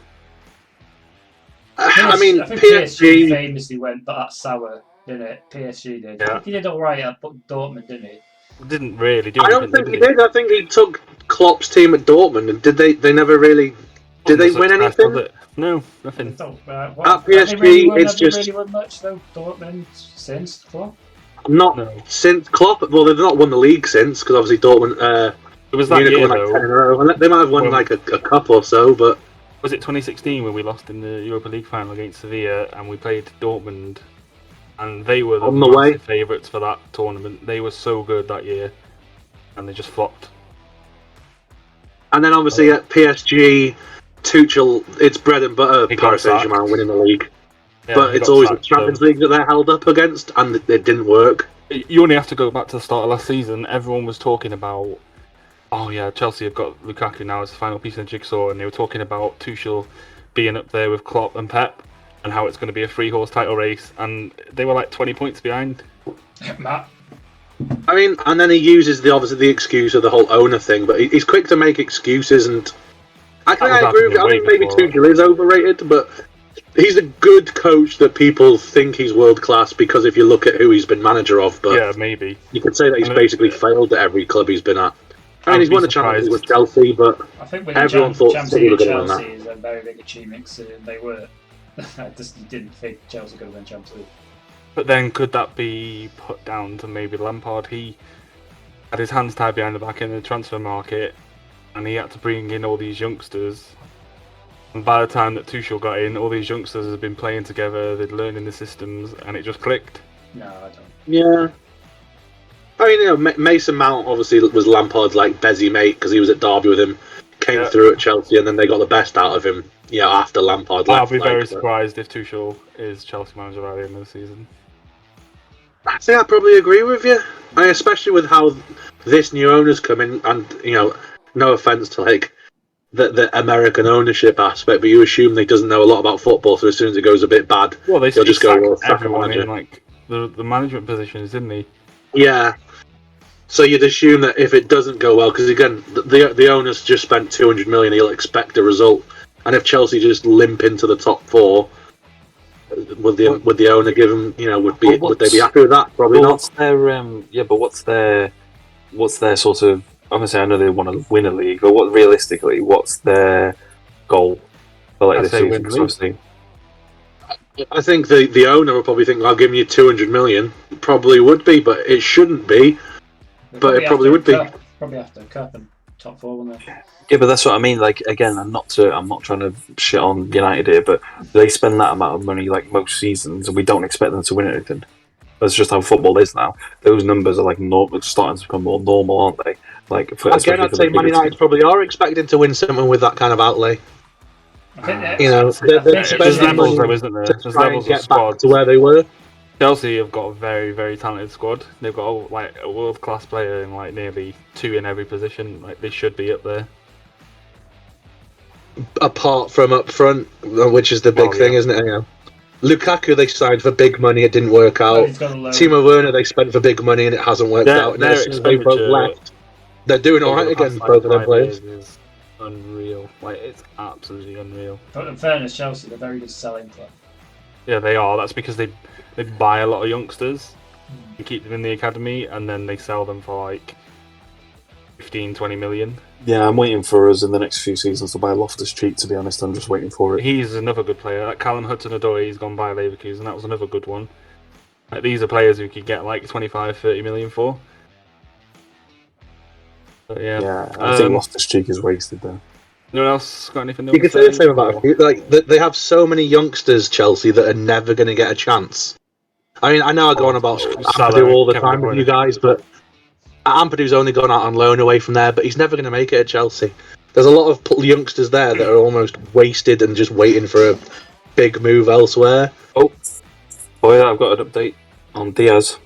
I think PSG famously went that sour, didn't it? PSG did. Yeah. He did all right at Dortmund, didn't he? Didn't really do I anything, don't think he did. I think he took Klopp's team at Dortmund, and did they never really? Did they win anything? No, nothing. At PSG, it's just really won much though. Dortmund since Klopp. Since Klopp. Well, they've not won the league since because obviously Dortmund. It was that Munich year won though. 10 in a row. And they might have won like a cup or so, but. Was it 2016 when we lost in the Europa League final against Sevilla and we played Dortmund, and they were the massive favourites for that tournament. They were so good that year, and they just flopped. And then obviously at PSG, Tuchel, it's bread and butter. Paris Saint-Germain winning the league, but it's always the Champions League that they're held up against, and it didn't work. You only have to go back to the start of last season. Everyone was talking about. Oh yeah, Chelsea have got Lukaku now as the final piece in the jigsaw, and they were talking about Tuchel being up there with Klopp and Pep, and how it's going to be a 3-horse title race, and they were like 20 points behind. Matt. I mean, and then he uses the excuse of the whole owner thing, but he's quick to make excuses, and I agree with you. I think maybe Tuchel is overrated, but he's a good coach that people think he's world class because if you look at who he's been manager of, but yeah, maybe you could say that he's basically failed at every club he's been at. I mean, he's won the Champions League with Chelsea, but I think everyone thought City were going to win that. Chelsea is a very big achievement, considering they were. I just didn't think Chelsea were going to win Champions League. But then could that be put down to maybe Lampard? He had his hands tied behind the back in the transfer market, and he had to bring in all these youngsters. And by the time that Tuchel got in, all these youngsters had been playing together, they'd learned in the systems, and it just clicked. No, I don't. Yeah. I mean, you know, Mason Mount obviously was Lampard's like Bezzy mate because he was at Derby with him, came through at Chelsea, and then they got the best out of him. Yeah, after Lampard left. I'll be very surprised if Tuchel is Chelsea manager by the end of the season. I think I probably agree with you. Especially with how this new owner's come in, and you know, no offense to like the American ownership aspect, but you assume they doesn't know a lot about football, so as soon as it goes a bit bad, well, they'll just go sack everyone in like the management positions, didn't they? Yeah. So you'd assume that if it doesn't go well, because again, the owner's just spent 200 million, he'll expect a result, and if Chelsea just limp into the top four, would the owner give them? You know, would they be happy with that? Probably not. What's their what's their sort of? Obviously, I know they want to win a league, but what's their goal for like this season? Obviously, I think the owner will probably think, "I'll give you 200 million." Probably would be, but it shouldn't be. But it probably would be. Probably after a cup and top four, wouldn't they? Yeah, but that's what I mean. Like again, I'm not trying to shit on United here, but they spend that amount of money like most seasons, and we don't expect them to win anything. That's just how football is now. Those numbers are like starting to become more normal, aren't they? Like again, I'd say Man United probably are expecting to win something with that kind of outlay. You know, they're spending money to try and get back to where they were. Chelsea have got a very, very talented squad. They've got like a world-class player in like nearly 2 in every position. Like they should be up there. Apart from up front, which is the big thing, isn't it? You know, Lukaku they signed for big money, it didn't work out. Timo Werner they spent for big money and it hasn't worked out. And as soon as they both left, they're doing all right again. Both of them players. Is unreal. Like it's absolutely unreal. But in fairness, Chelsea they're very good selling club. Yeah, they are. That's because they buy a lot of youngsters and keep them in the academy, and then they sell them for like 15-20 million. Yeah, I'm waiting for us in the next few seasons to buy Loftus-Cheek, to be honest. I'm just waiting for it. He's another good player. Like Callum Hudson-Odoi, he's gone by Leverkusen, that was another good one. Like, these are players who could get like 25-30 million for. But yeah, I think Loftus-Cheek is wasted there. No one else got anything? You could say the same about it. Like they have so many youngsters, Chelsea, that are never going to get a chance. I mean, I know I go on about Ampadu all the time with you guys, but Ampadu's only gone out on loan away from there, but he's never going to make it at Chelsea. There's a lot of youngsters there that are almost wasted and just waiting for a big move elsewhere. Oh, boy, I've got an update on Diaz.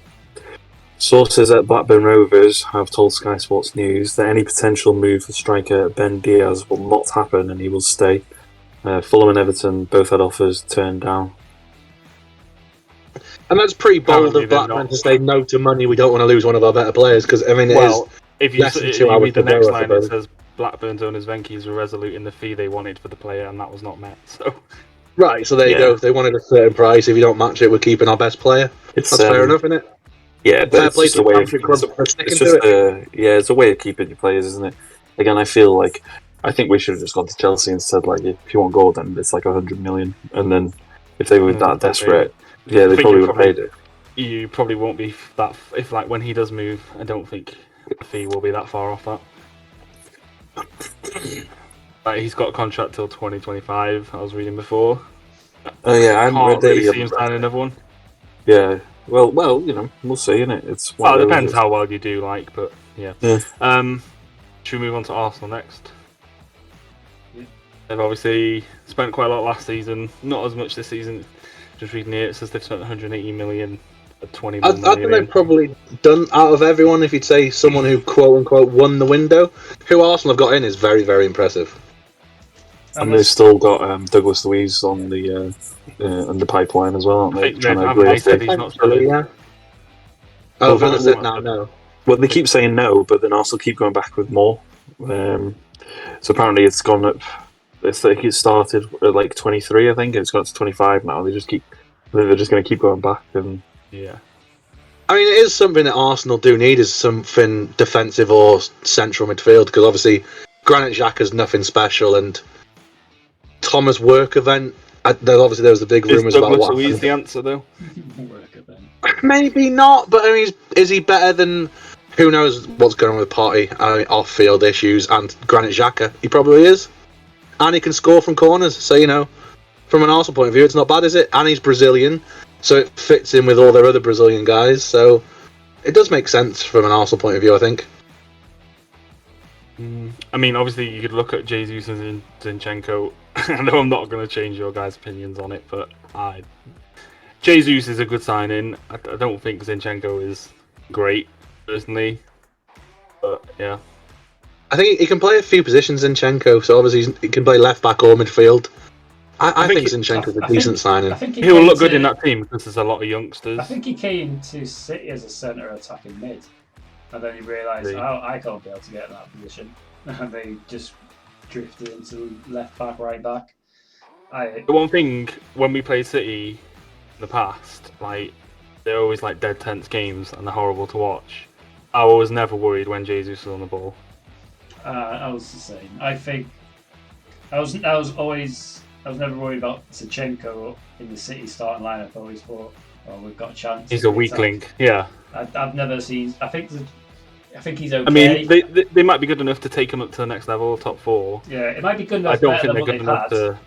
Sources at Blackburn Rovers have told Sky Sports News that any potential move for striker Ben Diaz will not happen and he will stay. Fulham and Everton both had offers turned down. And that's pretty bold of Blackburn to say no to money. We don't want to lose one of our better players because I mean, if you read the next line, it says Blackburn's owners Venky's were resolute in the fee they wanted for the player, and that was not met. So, right, so there you go. If they wanted a certain price, if you don't match it, we're keeping our best player. That's fair enough, isn't it? Yeah, but it's just a way of it's a way of keeping your players, isn't it? Again, I think we should have just gone to Chelsea and said like, if you want Gordon, it's like 100 million, and then if they were that desperate, they probably would have paid it. You probably won't be that if like when he does move. I don't think the fee will be that far off that. Like, he's got a contract till 2025. I was reading before. Oh yeah, I can't really see him signing another one. Yeah. Well, we'll see, innit? It depends how well you do, but yeah. Should we move on to Arsenal next? Yeah. They've obviously spent quite a lot last season, not as much this season. Just reading here, it says they've spent 180 million at 20 million. I think they've probably done, out of everyone, if you'd say someone who quote-unquote won the window, who Arsenal have got in is very, very impressive. And they've still got Douglas Luiz on the pipeline as well, aren't they? He's not still. Yeah. Oh, Villa said no. Well, they keep saying no, but then Arsenal keep going back with more. So apparently it's gone up. I think it started at like 23, I think. It's gone to 25 now. They're just going to keep going back. And yeah. I mean, it is something that Arsenal do need, is something defensive or central midfield, because obviously Granit Xhaka's nothing special, and Thomas work event. Obviously, there was the big rumours about Douglas what Luiz happened. the answer though? Work event. Maybe not, but I mean, is he better than? Who knows what's going on with Partey? Off-field issues and Granit Xhaka. He probably is, and he can score from corners. So from an Arsenal point of view, it's not bad, is it? And he's Brazilian, so it fits in with all their other Brazilian guys. So it does make sense from an Arsenal point of view, I think. I mean, obviously, you could look at Jesus and Zinchenko. I know I'm not going to change your guys' opinions on it, but Jesus is a good signing. I don't think Zinchenko is great, personally. But, yeah. I think he can play a few positions, Zinchenko, so obviously he can play left-back or midfield. I think Zinchenko's a decent signing. He'll look good in that team because there's a lot of youngsters. I think he came to City as a centre attacking mid. And then he realised, I can't be able to get in that position. And they just drifted into left back, right back. The one thing, when we played City in the past, they're always dead tense games and they're horrible to watch. I was never worried when Jesus was on the ball. I was the same. I think I was never worried about Zinchenko in the City starting lineup. I always thought, we've got a chance. He's a weak link, yeah. I've never seen. I think he's okay. I mean, they might be good enough to take him up to the next level, top 4. Yeah, it might be good enough. I don't think they're good enough to.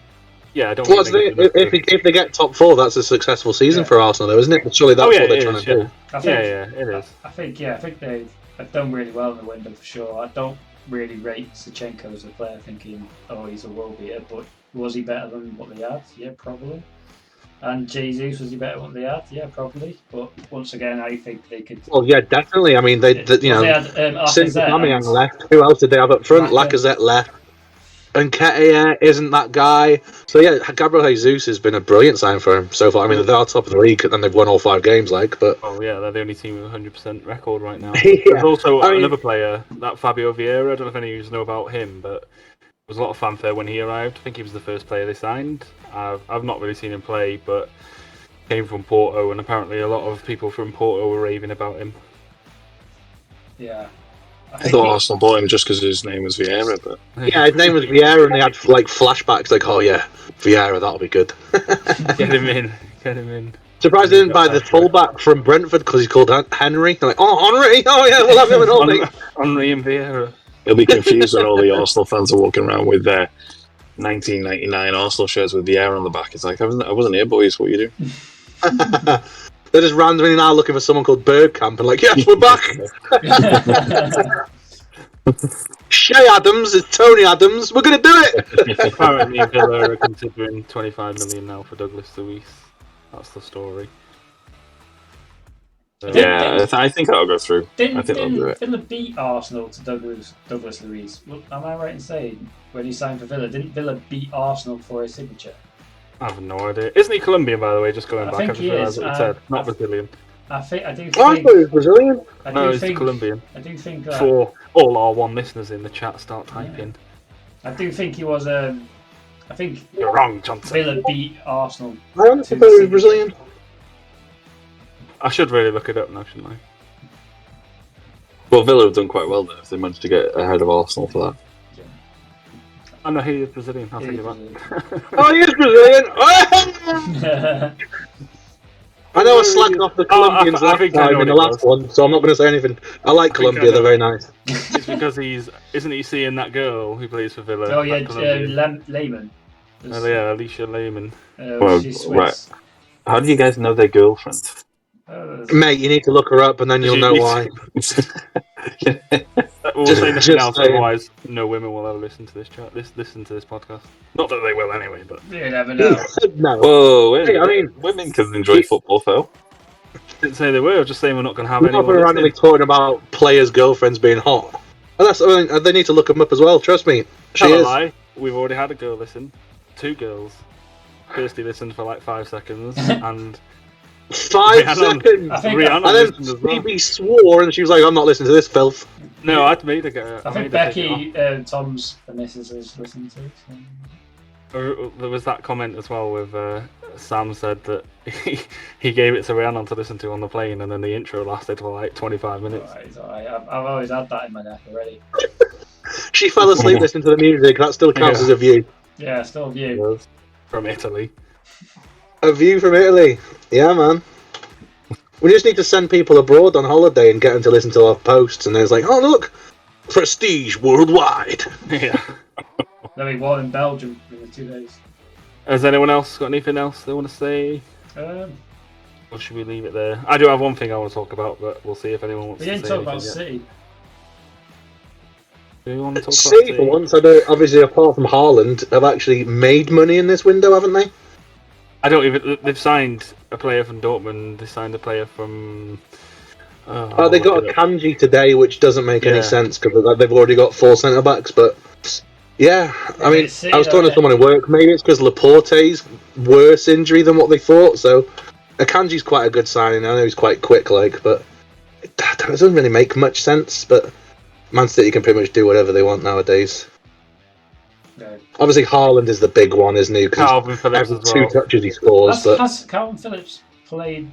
Yeah, I don't. Well, if they get top 4, that's a successful season for Arsenal, though, isn't it? But surely that's what they're trying to do. It is. I think they've done really well in the window for sure. I don't really rate Zinchenko as a player, thinking, he's a world beater, but was he better than what they had? Yeah, probably. And Jesus, was he better than what they had? Yeah, probably. But once again, I think they could. Well, yeah, definitely. I mean, they had since Aubameyang left, who else did they have up front? Lacazette left. And Nketiah isn't that guy. So yeah, Gabriel Jesus has been a brilliant sign for him so far. I mean, they are top of the league and they've won all 5 games, but... Oh yeah, they're the only team with a 100% record right now. There's also another player, that Fabio Vieira. I don't know if any of you know about him, but there was a lot of fanfare when he arrived. I think he was the first player they signed. I've not really seen him play, but came from Porto, and apparently a lot of people from Porto were raving about him. Yeah. I thought Arsenal bought him just because his name was Vieira, but... Yeah, his name was Vieira, and they had flashbacks Vieira, that'll be good. Get him in. Surprised they didn't buy the fullback from Brentford because he's called Henry. They're like, Henry! Oh yeah, we'll have him in all day. Henry and Vieira. He'll be confused when all the Arsenal fans are walking around with their 1999 Arsenal shirts with Vieira on the back. It's like, I wasn't here, boys, what are you doing? They're just randomly now looking for someone called Bergkamp and yes, we're back! Shay Adams is Tony Adams, we're going to do it! Apparently Villa are considering 25 million now for Douglas Luiz. That's the story. I think that'll go through. I think they'll do it. Villa beat Arsenal to Douglas Luiz. Am I right in saying when he signed for Villa, didn't Villa beat Arsenal for his signature? I have no idea. Isn't he Colombian, by the way? Just going back, I just realised what it said. Not Brazilian. I do think. Oh, I thought he was Brazilian. No, he's Colombian. I do think. For all our one listeners in the chat, start typing. I do think he was. I think you're wrong, Johnson. Villa beat Arsenal. I honestly thought he was Brazilian. I should really look it up now, shouldn't I? Well, Villa have done quite well there if they managed to get ahead of Arsenal for that. I know he is Brazilian. I'll think about it. Oh, he is Brazilian! I know I slacked off the Colombians last time in the last one, so I'm not going to say anything. I like Colombia, they're very nice. It's because isn't he seeing that girl who plays for Villa? Oh yeah, Lehman. Oh yeah, Alicia Lehman. She's right. How do you guys know their girlfriend? Mate, you need to look her up and then you'll know why. We'll say nothing else, otherwise no women will ever listen to this chat. Listen to this podcast. Not that they will anyway, but you never know. No. Whoa, hey, I mean, women can enjoy football, Phil. Didn't say they were. I was just saying we're not going to have anyone. We're randomly talking about players' girlfriends being hot. And they need to look them up as well. Trust me, she is. Lie. We've already had a girl listen. 2 girls. Kirsty listened for 5 seconds, and 5 seconds. And then Phoebe swore, and she was like, "I'm not listening to this filth." No, I'd made her go. I think Becky, Tom's the missus, is listening to it. There was that comment as well with Sam said that he gave it to Rhiannon to listen to on the plane, and then the intro lasted for like 25 minutes. Alright. I've always had that in my neck already. She fell asleep listening to the music. That still counts as a view. Yeah, still a view. From Italy. A view from Italy. Yeah, man. We just need to send people abroad on holiday and get them to listen to our posts, and then it's like, oh look, prestige worldwide. Yeah. There'll be war in Belgium in 2 days. Has anyone else got anything else they want to say? Or should we leave it there? I do have one thing I want to talk about, but we'll see if anyone wants to say We didn't talk about anything yet. City. Do you want to talk about City, for once, obviously, apart from Haaland, have actually made money in this window, haven't they? I don't even. They've signed a player from Dortmund. They signed a player from. They got a Kanji today, which doesn't make any Yeah. sense because they've already got 4 centre backs. But yeah, I mean, City, I was talking to though, someone at work. Maybe it's because Laporte's worse injury than what they thought. So Akanji's quite a good signing. I know he's quite quick, but it doesn't really make much sense. But Man City can pretty much do whatever they want nowadays. No. Obviously, Haaland is the big one, isn't he? Because Calvin Phillips every as 2 well. touches he scores. But Has Calvin Phillips played?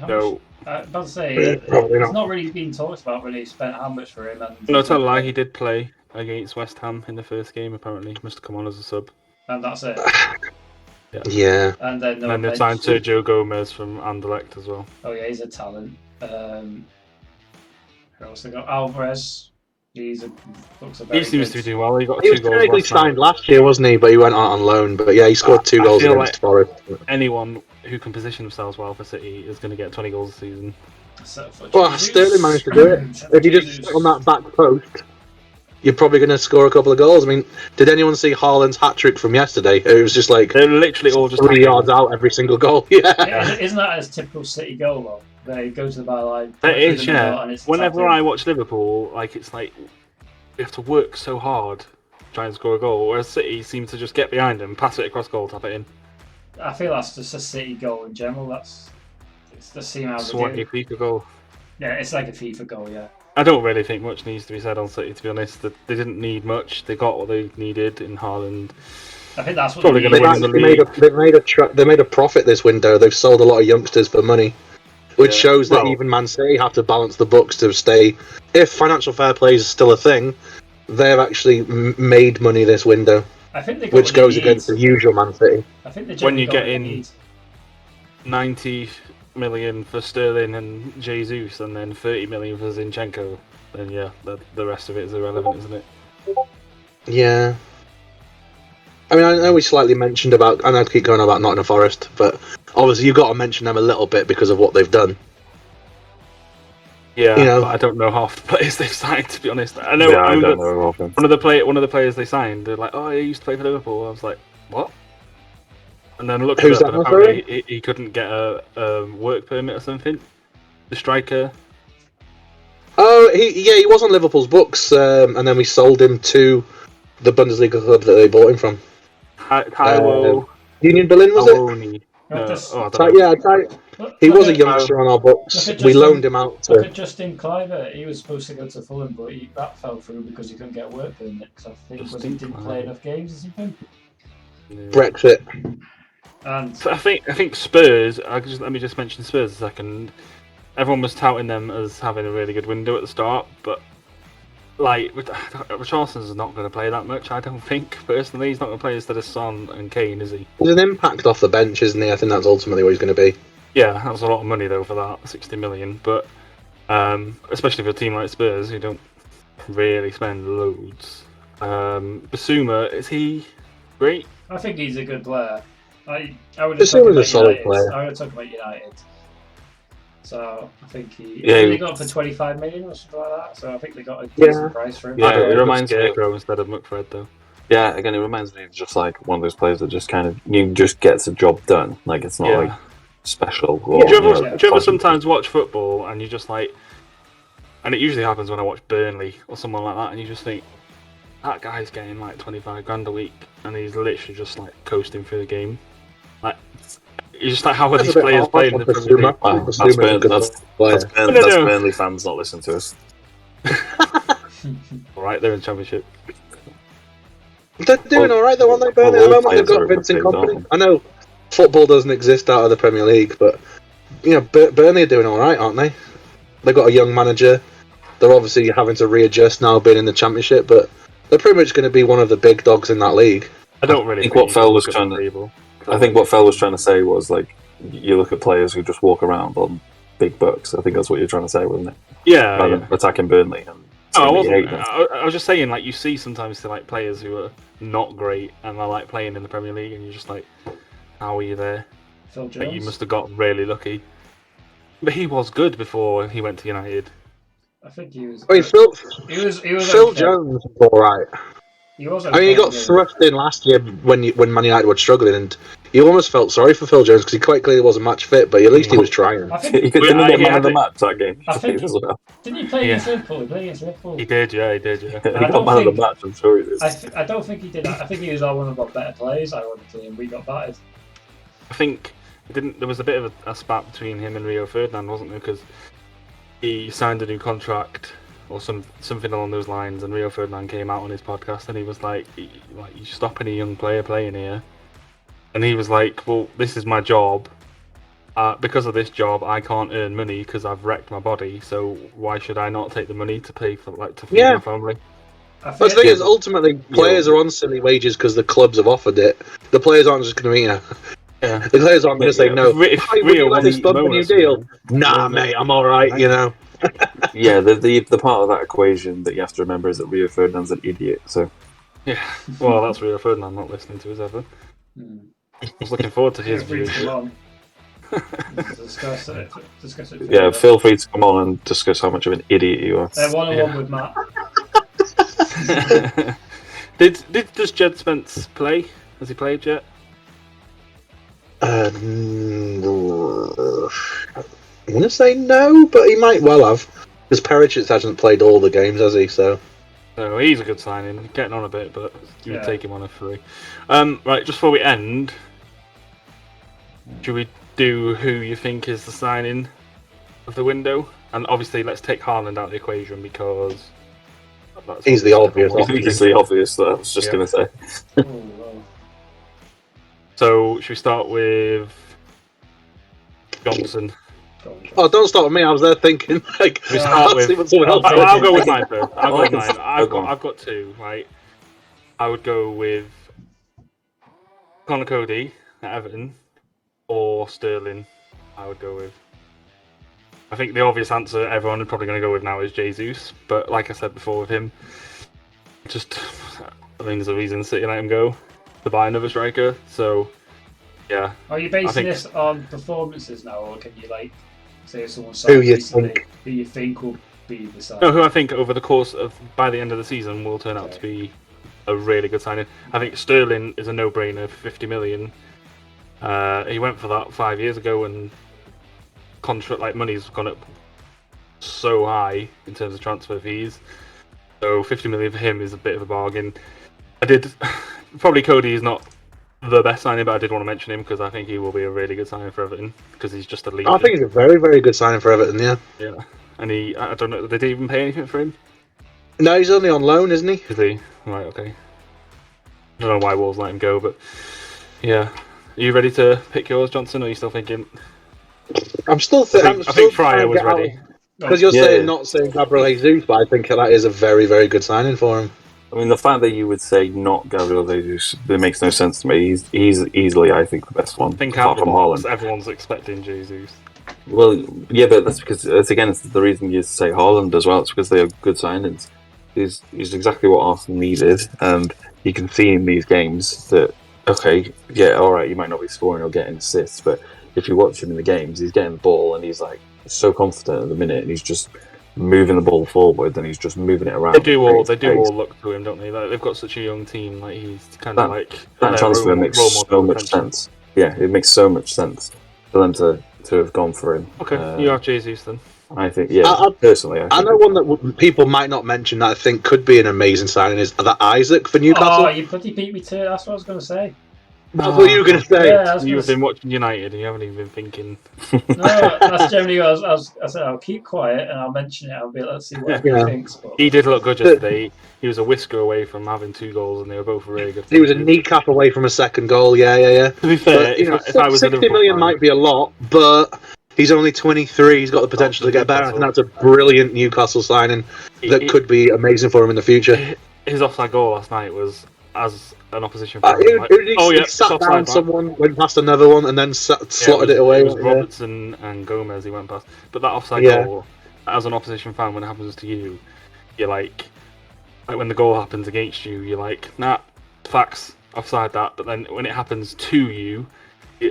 No. I was about to say, probably it's not. not really been talked about when he spent how much for him. And No, tell a lie. He did play against West Ham in the first game. Apparently, he must have come on as a sub. And that's it. Yeah. And then no And they've signed Sergio Gomez from Anderlecht as well. Oh yeah, he's a talent. Who else they got? Alvarez. Looks a very He seems good- to be doing well. He got He 2 was goals technically last night. signed last year, wasn't he? But he went out on loan. But yeah, he scored 2 I goals feel against Forest. Anyone who can position themselves well for City is going to get 20 goals a season. Well, Sterling managed to do it. If you just sit on that back post, you're probably going to score a couple of goals. I mean, did anyone see Haaland's hat-trick from yesterday? It was just like They're literally all just 3 yards out every single goal. Yeah. Isn't that a typical City goal though? They go to the byline. It is, through the middle, yeah. and it's Whenever tapped in. I watch Liverpool, it's like you have to work so hard to try and score a goal, whereas City seem to just get behind them, pass it across goal, tap it in. I feel that's just a City goal in general. It's the same how they Swanky do. FIFA goal. Yeah, it's like a FIFA goal. Yeah. I don't really think much needs to be said on City, to be honest. They didn't need much. They got what they needed in Haaland. I think that's what Probably they gonna need. win the They made a profit this window. They've sold a lot of youngsters for money, which Yeah. shows that Well- even Man City have to balance the books to stay. If financial fair play is still a thing, they've actually made money this window, I think they got which what they goes need. against the usual Man City. I think they When you generally got get what they in- need. 90 million for Sterling and Jesus, and then 30 million for Zinchenko, then yeah, the rest of it is irrelevant, isn't it? Yeah. I mean, I know we slightly mentioned about. I know I keep going on about Nottingham Forest, but obviously you've got to mention them a little bit because of what they've done. Yeah, You know- but I don't know half the players they've signed, to be honest. I know. Yeah, I I remember don't know of them. one of the players they signed, they're like, "Oh, he used to play for Liverpool." I was like, "What?" And then I looked Who's it up, that and one, apparently he couldn't get a work permit or something. The striker. Oh, he was on Liverpool's books, and then we sold him to the Bundesliga club that they bought him from. Taiwo Union Berlin, was it? Awoni. No, No, this- I don't know. Yeah, he was a youngster on our books. Look at We Justin- loaned him out Look to. at Justin Kluivert. He was supposed to go to Fulham, but that fell through because he couldn't get a work permit. Because I think Justin he didn't play Kluivert. enough games or something. Yeah. Brexit. And So I think Spurs. Let me just mention Spurs a second. Everyone was touting them as having a really good window at the start, but Richarlison's not going to play that much. I don't think personally. He's not going to play instead of Son and Kane, is he? He's an impact off the bench, isn't he? I think that's ultimately what he's going to be. Yeah, that was a lot of money though for that, 60 million. But especially for a team like Spurs, who don't really spend loads. Basuma, is he great? I think he's a good player. I would have Basuma's talked a about solid United. player. I would have talked about United. So I think Yeah, they got him for 25 million or something like that. So I think they got a Yeah. decent price for him. Yeah, I don't it know, reminds me of- Scarecrow instead of McFred though. Yeah, again, it reminds me of just like one of those players that just kind of just gets the job done. Like it's not Yeah. like special. Yeah. Or, Do you ever, you know, do you ever flashy. sometimes watch football and you just like, and it usually happens when I watch Burnley or someone like that, and you just think that guy's getting like 25 grand a week, and he's literally just like coasting through the game. Like, you're just like, how are That's these a bit players harsh playing on in the Premier League? Basuma. Wow, Basuma's that's a good player. No, no. Burnley fans not listen to us. All right, they're in Championship. They're doing all right, though, aren't they, Burnley? At the moment, they've got Vincent Kompany. I know football doesn't exist out of the Premier League, but Burnley are doing all right, aren't they? They've got a young manager. They're obviously having to readjust now, being in the Championship, but they're pretty much going to be one of the big dogs in that league. I don't really think what Fel was trying to say was like, you look at players who just walk around on big bucks. I think that's what you're trying to say, wasn't it? Yeah. Rather than attacking Burnley. I wasn't. I was just saying, like, you see sometimes like players who are not great and are like playing in the Premier League, and you're just like, how are you there? Phil Jones. Like, you must have got really lucky. But he was good before he went to United. I think he was. Phil Phil okay. Jones was all right. He was. Okay, he got thrust in last year when Man United were struggling, and you almost felt sorry for Phil Jones because he quite clearly wasn't match fit, but at least he was trying. He could get man of the match that game. Didn't he play against Liverpool? He played against Liverpool. He did, yeah. He got man of the match, I'm sure he did. I don't think he did that. I think he was one of our better players, ironically, and we got battered. I think there was a bit of a spat between him and Rio Ferdinand, wasn't there? Because he signed a new contract or something along those lines, and Rio Ferdinand came out on his podcast and he was like, you stopping a young player playing here? And he was like, well, this is my job. Because of this job, I can't earn money because I've wrecked my body. So why should I not take the money to pay for to feed my family? But the thing is, ultimately, players are on silly wages because the clubs have offered it. The players aren't just going to, the players aren't going to say no. If would you like to stop a new deal? Nah, mate, I'm all right. Yeah, the part of that equation that you have to remember is that Rio Ferdinand's an idiot. So yeah, well, that's Rio Ferdinand not listening to us ever. I was looking forward to his view. Discuss it. Yeah, feel free to come on and discuss how much of an idiot you are. One-on-one with Matt. Does Jed Spence play? Has he played yet? I want to say no, but he might well have. Because Perisic hasn't played all the games, has he? So he's a good signing. Getting on a bit, but you would take him on a free. Right, just before we end, should we do who you think is the signing of the window? And obviously, let's take Haaland out of the equation because he's the obvious. He's the obvious that I was just going to say. So, should we start with Johnson? Oh, don't start with me. I was there thinking. Like, we start with. I'll go with mine first. I've got two. Right. I would go with Connor Cody at Everton or Sterling. I would go with. I think the obvious answer everyone is probably going to go with now is Jesus. But like I said before with him, I think there's a reason City let him go to buy another striker. So, yeah. Are you basing this on performances now, or can you say if someone who you think will be the sign? No, who I think over the course of by the end of the season will turn out to be a really good signing. I think Sterling is a no-brainer for 50 million. He went for that 5 years ago, and contract money's gone up so high in terms of transfer fees. So 50 million for him is a bit of a bargain. Probably Cody is not the best signing, but I did want to mention him because I think he will be a really good signing for Everton because he's just a leader. I think he's a very, very good signing for Everton. Yeah, and I don't know, did they even pay anything for him? No, he's only on loan, isn't he? Is he? Right, okay. I don't know why Wolves let him go, but yeah. Are you ready to pick yours, Johnson, or are you still thinking? I'm still I think Fryer was ready. Because you're not saying Gabriel Jesus, but I think that is a very, very good signing for him. I mean, the fact that you would say not Gabriel Jesus, it makes no sense to me. He's easily, I think, the best one. I think apart from Haaland. Everyone's expecting Jesus. Well, yeah, but that's because it's the reason you say Haaland as well. It's because they are good signings. He's exactly what Arsenal needed, and you can see in these games that all right, you might not be scoring or getting assists, but if you watch him in the games, he's getting the ball and he's so confident at the minute, and he's just moving the ball forward, and he's just moving it around. They do all look to him, don't they? They've got such a young team. He's kind of that transfer makes so much sense. Yeah, it makes so much sense for them to have gone for him. Okay, you have Jesus then. I think, personally, I know one that people might not mention that I think could be an amazing signing is that Isaac for Newcastle. Oh, you bloody beat me to it. That's what I was going to say. That's what you were going to say. Yeah, You've been watching United and you haven't even been thinking. No, that's generally what I said. I'll keep quiet and I'll mention it. I'll be, let's see what he thinks. But He did look good yesterday. He was a whisker away from having 2 goals, and they were both really good. He was a kneecap away from a second goal. Yeah. To be fair, But, if I was 60 million might be a lot, but he's only 23. He's got the potential to get better. I think that's a brilliant Newcastle signing that could be amazing for him in the future. His offside goal last night was as an opposition fan. He sat down someone, went past another one, and then slotted it away. It was Robertson and Gomez he went past. But that offside goal, as an opposition fan, when it happens to you, you're like when the goal happens against you, you're like, nah, facts, offside that. But then when it happens to you,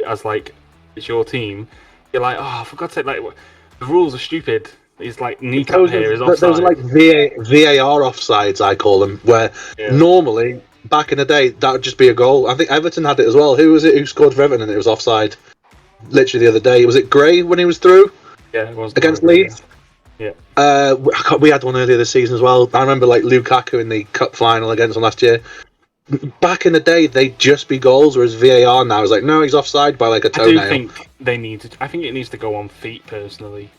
as like it's your team, you're like, oh, for God's sake, like the rules are stupid. He's like kneecap here is offside. Those are like VAR offsides, I call them, where normally back in the day that would just be a goal. I think Everton had it as well. Who was it who scored for Everton and it was offside? Literally the other day, was it Gray when he was through? Yeah, it was against Leeds. Yeah. We had one earlier this season as well. I remember like Lukaku in the cup final against them last year. Back in the day, they'd just be goals, whereas VAR now is like, no, he's offside by like a toenail. I do think they need to. I think it needs to go on feet personally.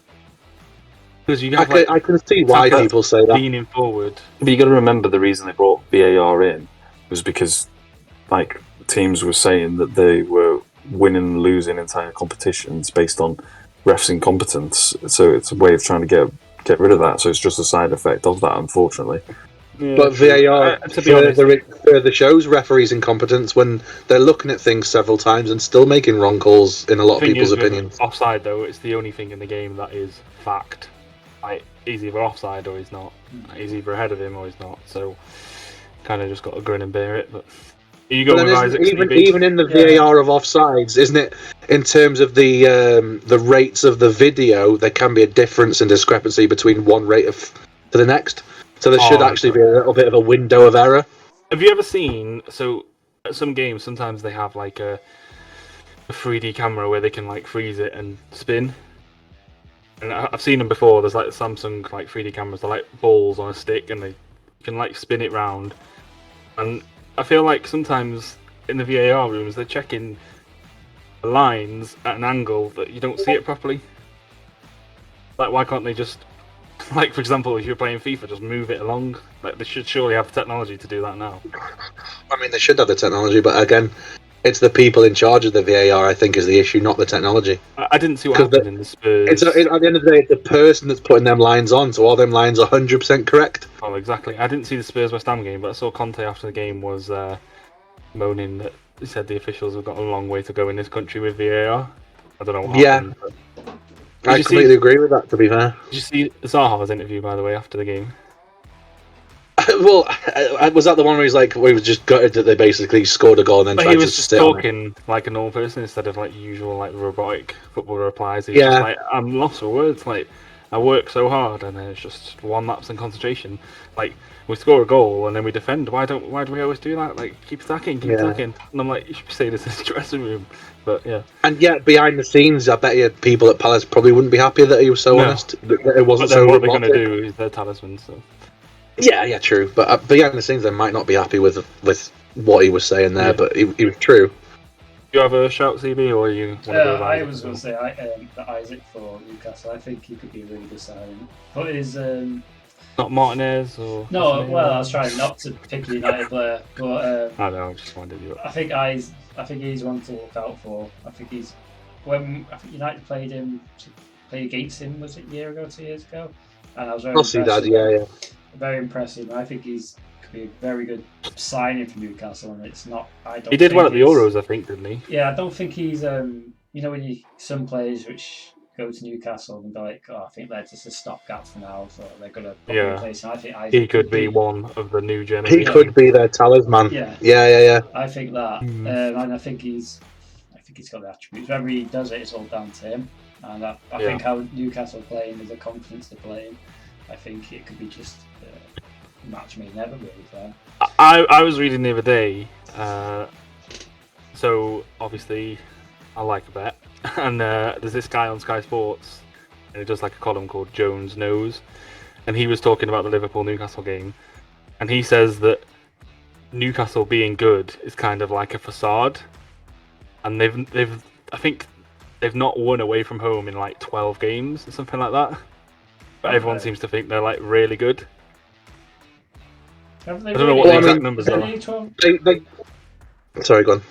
Because you have, I can see why people say that. Leaning forward. But you got to remember the reason they brought VAR in was because like teams were saying that they were winning and losing entire competitions based on refs' incompetence. So it's a way of trying to get rid of that. So it's just a side effect of that, unfortunately. Yeah, but VAR further shows referees' incompetence when they're looking at things several times and still making wrong calls in a lot of people's opinions. Offside, though, it's the only thing in the game that is fact. Like, he's either offside or he's not. He's either ahead of him or he's not. So, kind of just got to grin and bear it. But you go with Isaac. Even in the VAR of offsides, isn't it? In terms of the rates of the video, there can be a difference and discrepancy between one rate to the next. So there should actually be a little bit of a window of error. Have you ever seen? So at some games, sometimes they have like a 3D camera where they can like freeze it and spin. And I've seen them before. There's like the Samsung like 3D cameras. They're like balls on a stick, and they can like spin it round. And I feel like sometimes in the VAR rooms they're checking the lines at an angle that you don't see it properly. Like, why can't they just, like, for example, if you're playing FIFA, just move it along? Like, they should surely have the technology to do that now. I mean, they should have the technology, but again, it's the people in charge of the VAR, I think, is the issue, not the technology. I didn't see what happened in the Spurs. At the end of the day, it's the person that's putting them lines on, so all them lines are 100% correct. Oh, exactly. I didn't see the Spurs West Ham game, but I saw Conte after the game was moaning that he said the officials have got a long way to go in this country with VAR. I don't know what happened. I completely agree with that, to be fair. Did you see Zaha's interview, by the way, after the game? Well, was that the one where he was just gutted that they basically scored a goal and then tried to just talking like a normal person instead of like usual like robotic football replies. He's just like, I'm lost for words. Like, I work so hard and then it's just one lapse in concentration. Like, we score a goal and then we defend. Why do we always do that? Like, keep attacking. And I'm like, you should be saying this in the dressing room. But yeah. And yet, behind the scenes, I bet you people at Palace probably wouldn't be happy that he was so honest. That it wasn't so robotic. What they're going to do is their talisman. So. Yeah, true. But behind the scenes, they might not be happy with what he was saying there. Yeah. But he was true. Do you have a shout, CB, or you? I was going to say Isaac for Newcastle. I think he could be a really good signing. But is not Martinez or no? Well, I was trying not to pick a United player, but I know. I just wondered you. I think he's one to look out for. I think United played against him. Was it a year ago, 2 years ago? And I was very impressed. Yeah. Very impressive. I think could be a very good signing for Newcastle, and it's not. He did well at the Euros, I think, didn't he? Yeah, I don't think he's. When some players which go to Newcastle and be like, I think they're just a stopgap for now, so they're gonna put him in place. And I think he could be one of the new generation. He could be their talisman. Yeah. I think that, and I think he's got the attributes. Whether he does it's all down to him. And I think how Newcastle playing is a confidence to play in. I think it could be just match made never really fair. I was reading the other day, so obviously I like a bet, and there's this guy on Sky Sports, and he does like a column called Jones Knows, and he was talking about the Liverpool-Newcastle game, and he says that Newcastle being good is kind of like a facade, and I think they've not won away from home in like 12 games or something like that. But everyone seems to think they're like really good. I don't know what the exact numbers are. Sorry, go on.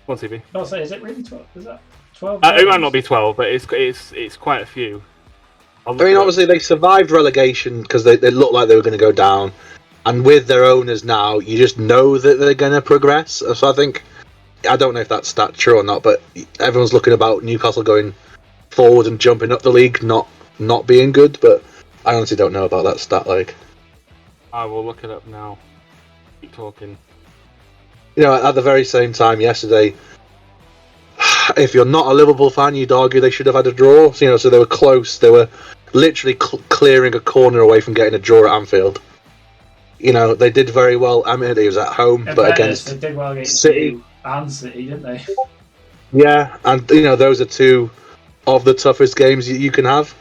What's CB? I'll say, is it really 12? Is that 12? It might not be 12, but it's quite a few. I mean, obviously they survived relegation because they looked like they were going to go down, and with their owners now, you just know that they're going to progress. So I don't know if that's true or not, but everyone's looking about Newcastle going forward and jumping up the league, not being good. But I honestly don't know about that stat. Like, I will look it up now. Keep talking. You know, at the very same time yesterday, if you're not a Liverpool fan, you'd argue they should have had a draw. You know, so they were close. They were literally clearing a corner away from getting a draw at Anfield. You know, they did very well. I mean, it was at home, but against they did well against City and City, didn't they? Yeah, and you know, those are two of the toughest games you can have.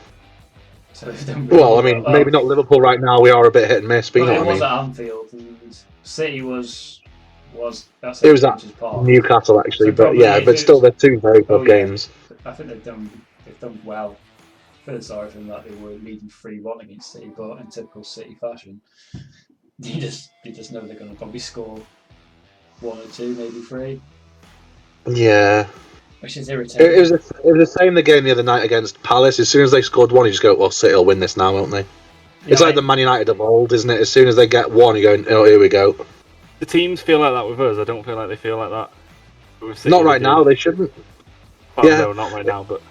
So they've done really well, I mean, maybe not Liverpool right now. We are a bit hit and miss, but you know what I mean. It was at Anfield, and City was. It was at Newcastle actually, so but yeah, but still, they're two very tough games. I think they've done well. I feel sorry for them that they were leading 3-1 against City, but in typical City fashion, you just know they're going to probably score 1 or 2, maybe 3. Yeah. Which is irritating. It was the same the game the other night against Palace. As soon as they scored 1, you just go, well, City will win this now, won't they? Yeah, it's like the Man United of old, isn't it? As soon as they get 1, you go, oh, here we go. The teams feel like that with us. I don't feel like they feel like that with City. Not right now, they shouldn't. Well, yeah. No, not right now, but...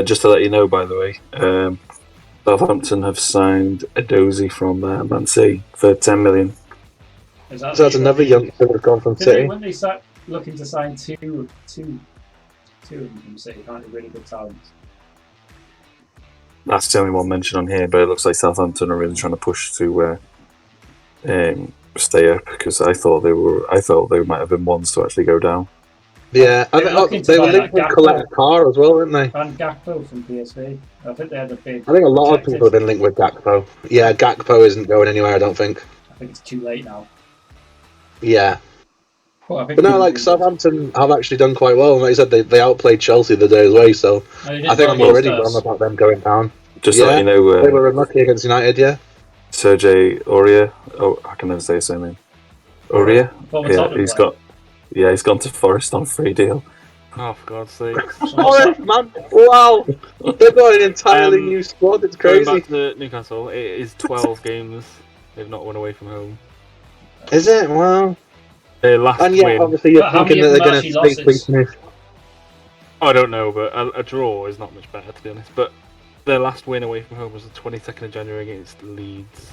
just to let you know, by the way, Southampton have signed a dozy from Man City for 10 million. So that's another youngster that have gone from City. When they start looking to sign two of them from City, aren't they really good talents? That's the only one mentioned on here, but it looks like Southampton are really trying to push to stay up, because I thought they might have been ones to actually go down. Yeah, they were linked with Colette Carr as well, weren't they? And Gakpo from PSV. I think they had a big. I think a lot of people have been linked with Gakpo. Yeah, Gakpo isn't going anywhere, I don't think. I think it's too late now. Yeah. Well, but no, like Southampton have actually done quite well. And like I said, they outplayed Chelsea the day away, so I think I'm already wrong about them going down. Just so you know, they were unlucky against United. Yeah. Sergei Aurier. Oh, I can never say his surname. Aurier. Yeah, he's gone to Forest on free deal. Oh, for God's sake! Forest, man! Wow, they've got an entirely new squad. It's crazy. Going back to Newcastle, it is 12 games they've not won away from home. Is it? Wow. Their last win. Obviously you're thinking that they're going to stay Smith. I don't know, but a draw is not much better, to be honest. But their last win away from home was the 22nd of January against Leeds.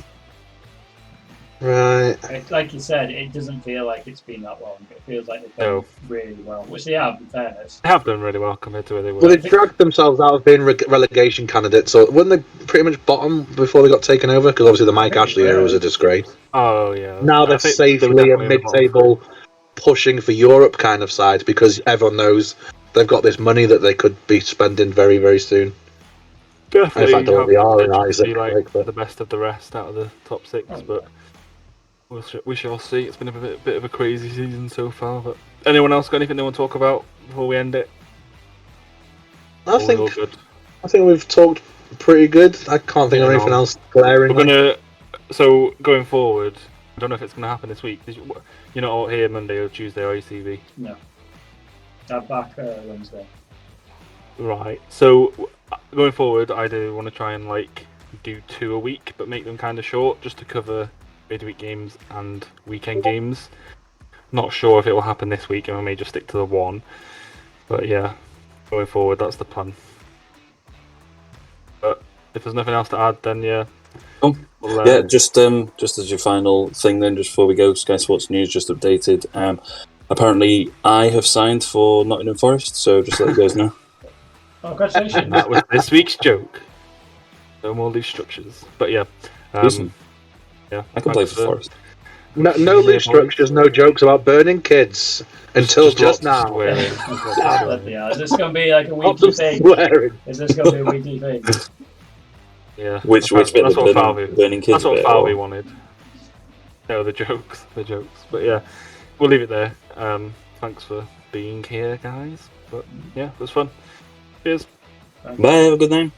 Right. Like you said, it doesn't feel like it's been that long. It feels like they've done really well, which they have, in fairness. They have done really well compared to where they were. Well, they dragged themselves out of being relegation candidates, so wouldn't they pretty much bottom before they got taken over? Because obviously the Mike Ashley era was a disgrace. Oh, yeah. Now they're safely a mid-table, pushing for Europe kind of side, because everyone knows they've got this money that they could be spending very, very soon. Definitely. In fact, already are in Isaac. Like the best of the rest out of the top 6, but... We shall see. It's been a bit of a crazy season so far. But anyone else got anything they want to talk about before we end it? I think we've talked pretty good. I can't think of anything else glaring. So going forward, I don't know if it's going to happen this week. You're not all here Monday or Tuesday, are you, CV? No. I'm back Wednesday. Right. So going forward, I do want to try and do 2 a week, but make them kind of short, just to cover midweek games and weekend games. Not sure if it will happen this week, and I may just stick to the 1. But yeah, going forward, that's the plan. But if there's nothing else to add, then yeah. Just as your final thing, then, just before we go, Sky Sports News just updated. Apparently, I have signed for Nottingham Forest, so just let you guys know. Oh, congratulations! That was this week's joke. No more loose structures. But yeah. Yeah, I can play for Forest. No loose structures, no jokes about burning kids until just now. Yeah, is this going to be like a weekly thing? Is this going to be a weekly thing? Yeah. Which bit of burning kids? That's what Falvey wanted. No, the jokes. But yeah. we'll leave it there. Thanks for being here, guys. But yeah, it was fun. Cheers. Bye. Have a good night.